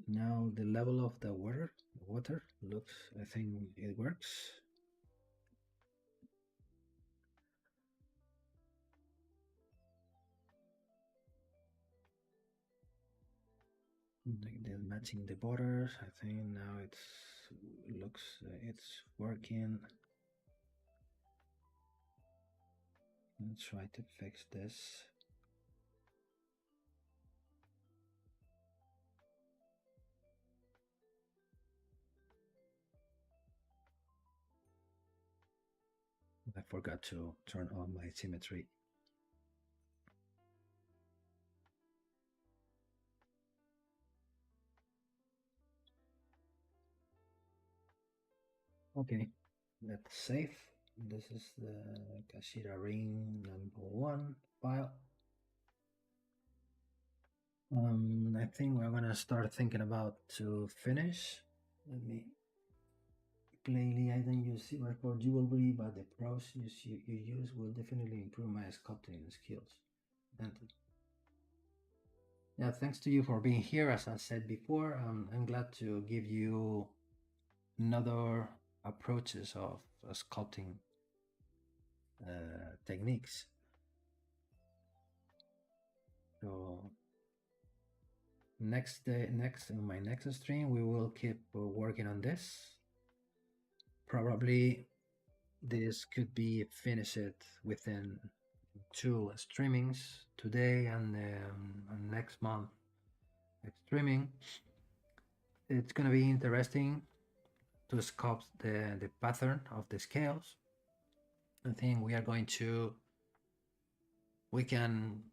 Now the level of the water looks. I think it works. Like they're matching the borders. I think now it's working. Let's try to fix this. I forgot to turn on my symmetry. Okay, let's save. This is the Kashira ring #1 file. I think we're gonna start thinking about to finish. Let me plainly, I don't use ZBrush for jewelry, but the process you use will definitely improve my sculpting skills. And yeah, thanks to you for being here. As I said before, I'm glad to give you another approaches of sculpting techniques. So next in my next stream, we will keep working on this. Probably this could be finished within 2 streamings, today and next month next streaming. It's gonna be interesting to sculpt the pattern of the scales. I think we can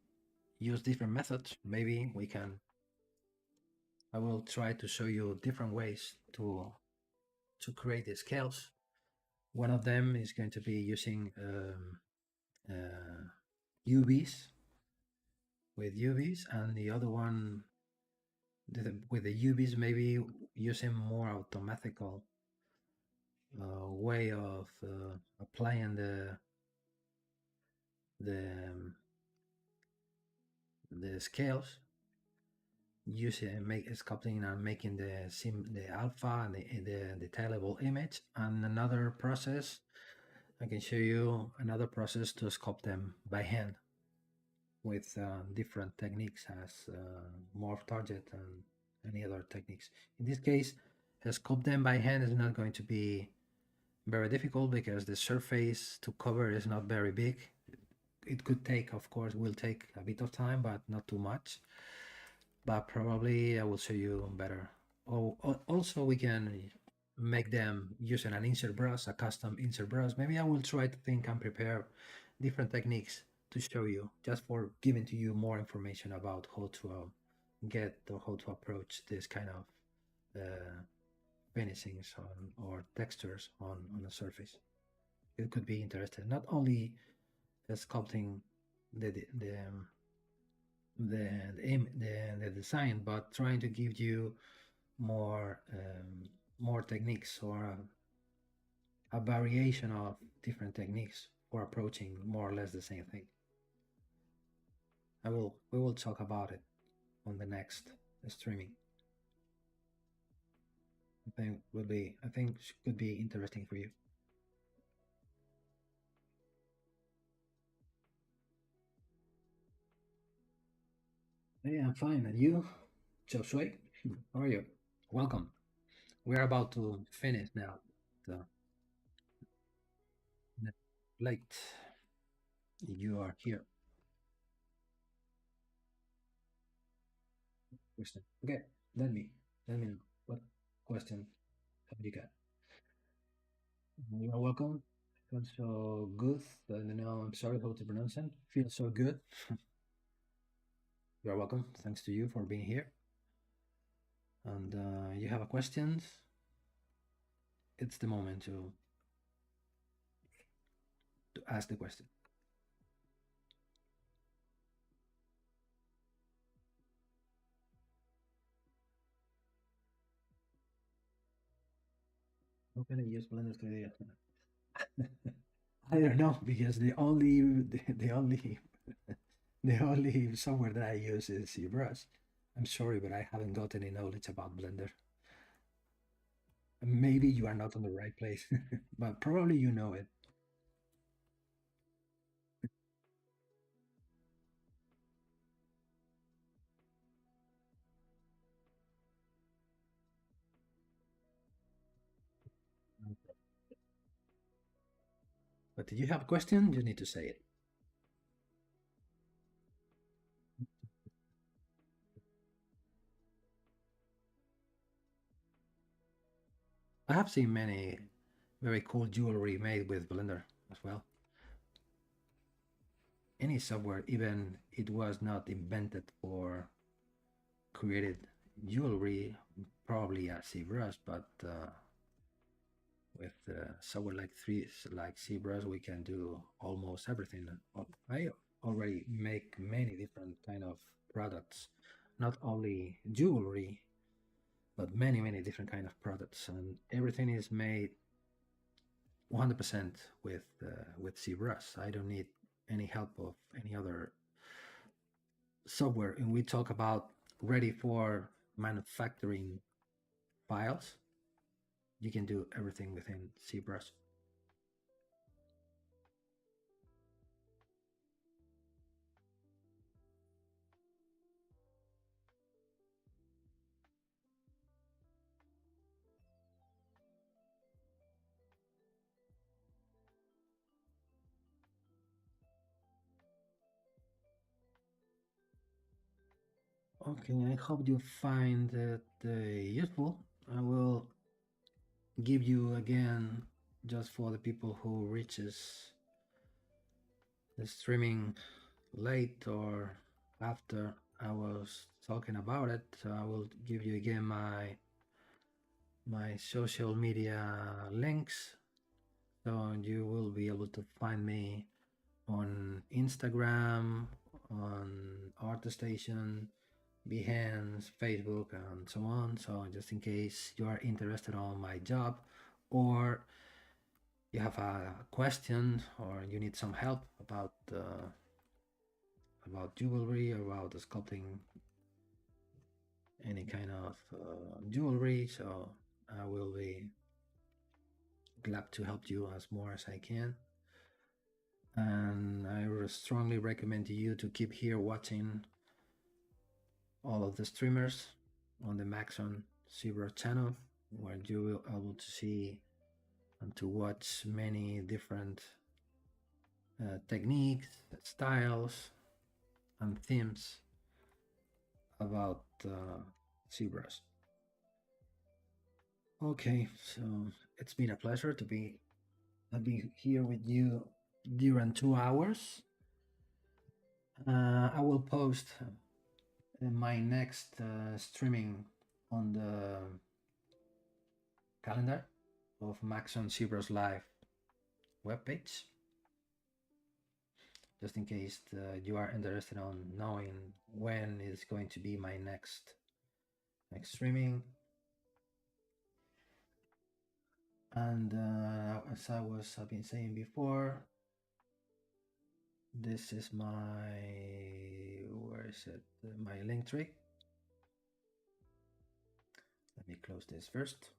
use different methods. Maybe I will try to show you different ways to create the scales. One of them is going to be using UVs with UVs, and the other one with the UVs maybe using more automatical way of applying the scales, using sculpting and making the alpha and the tailable image. And another process, I can show you another process to sculpt them by hand with different techniques as morph target and any other techniques. In this case, sculpt them by hand is not going to be very difficult because the surface to cover is not very big. It could take, of course, will take a bit of time, but not too much. But probably I will show you better. Oh, also we can make them using an insert brush, a custom insert brush. Maybe I will try to think and prepare different techniques to show you, just for giving to you more information about how to get or how to approach this kind of finishings or textures on a surface. It could be interesting, not only sculpting the design, but trying to give you more techniques or a variation of different techniques for approaching more or less the same thing. We will talk about it on the next streaming. I think could be interesting for you. Hey, I'm fine. And you? Chop Shui? How are you? Welcome. We're about to finish now. The late you are here. Question. Okay, let me know what question have you got. You are welcome. Feels so good. I don't know. I'm sorry how to pronounce it. Feels so good. You are welcome. Thanks to you for being here. And you have a questions. It's the moment to ask the question. How can I use Blender 3D? I don't know because the only software that I use is ZBrush. I'm sorry, but I haven't got any knowledge about Blender. Maybe you are not on the right place, but probably you know it. But if you have a question, you need to say it. I have seen many very cool jewelry made with Blender as well. Any software, even it was not invented for created jewelry, probably a ZBrush, but with software like ZBrush, we can do almost everything. I already make many different kind of products, not only jewelry, but many different kind of products, and everything is made 100% with ZBrush. I don't need any help of any other software. And we talk about ready for manufacturing files. You can do everything within ZBrush. Okay, I hope you find it useful. I will give you again, just for the people who reaches the streaming late or after I was talking about it. So I will give you again my social media links, so you will be able to find me on Instagram, on ArtStation, Behance, Facebook, and so on. So just in case you are interested on my job, or you have a question, or you need some help about jewelry, or about sculpting any kind of jewelry, so I will be glad to help you as more as I can. And I strongly recommend you to keep here watching all of the streamers on the Maxon ZBrush channel, where you will be able to see and to watch many different techniques, styles, and themes about ZBrush. Okay, so it's been a pleasure to be here with you during 2 hours. I will post my next streaming on the calendar of Maxon ZBrush Live webpage, just in case you are interested on knowing when is going to be my next streaming. And as I've been saying before, this is where is it? My link tree. Let me close this first.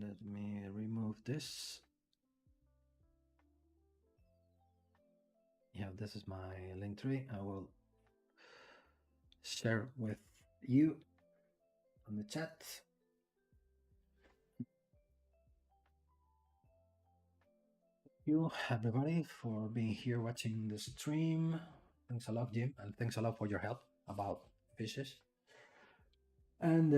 Let me remove this. Yeah, this is my link tree. I will share with you. on the chat. Thank you everybody for being here watching the stream. Thanks a lot, Jim, and thanks a lot for your help about fishes. And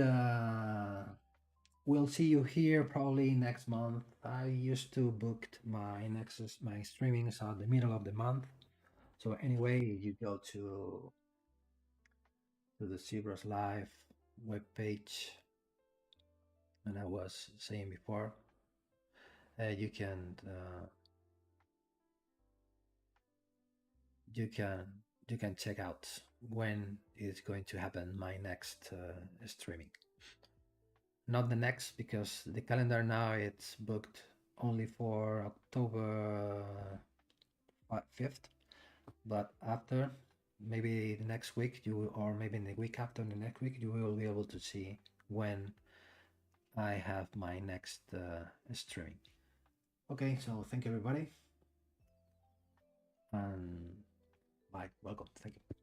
we'll see you here probably next month. I used to book my streamings at the middle of the month. So anyway, you go to the ZBrush Live webpage, and I was saying before, you can you can you can check out when is going to happen my next streaming. Not the next, because the calendar now it's booked only for October 5th, but after, maybe the next week or maybe in the week after the next week, you will be able to see when I have my next streaming. Okay, so thank you everybody, and bye. Welcome. Thank you.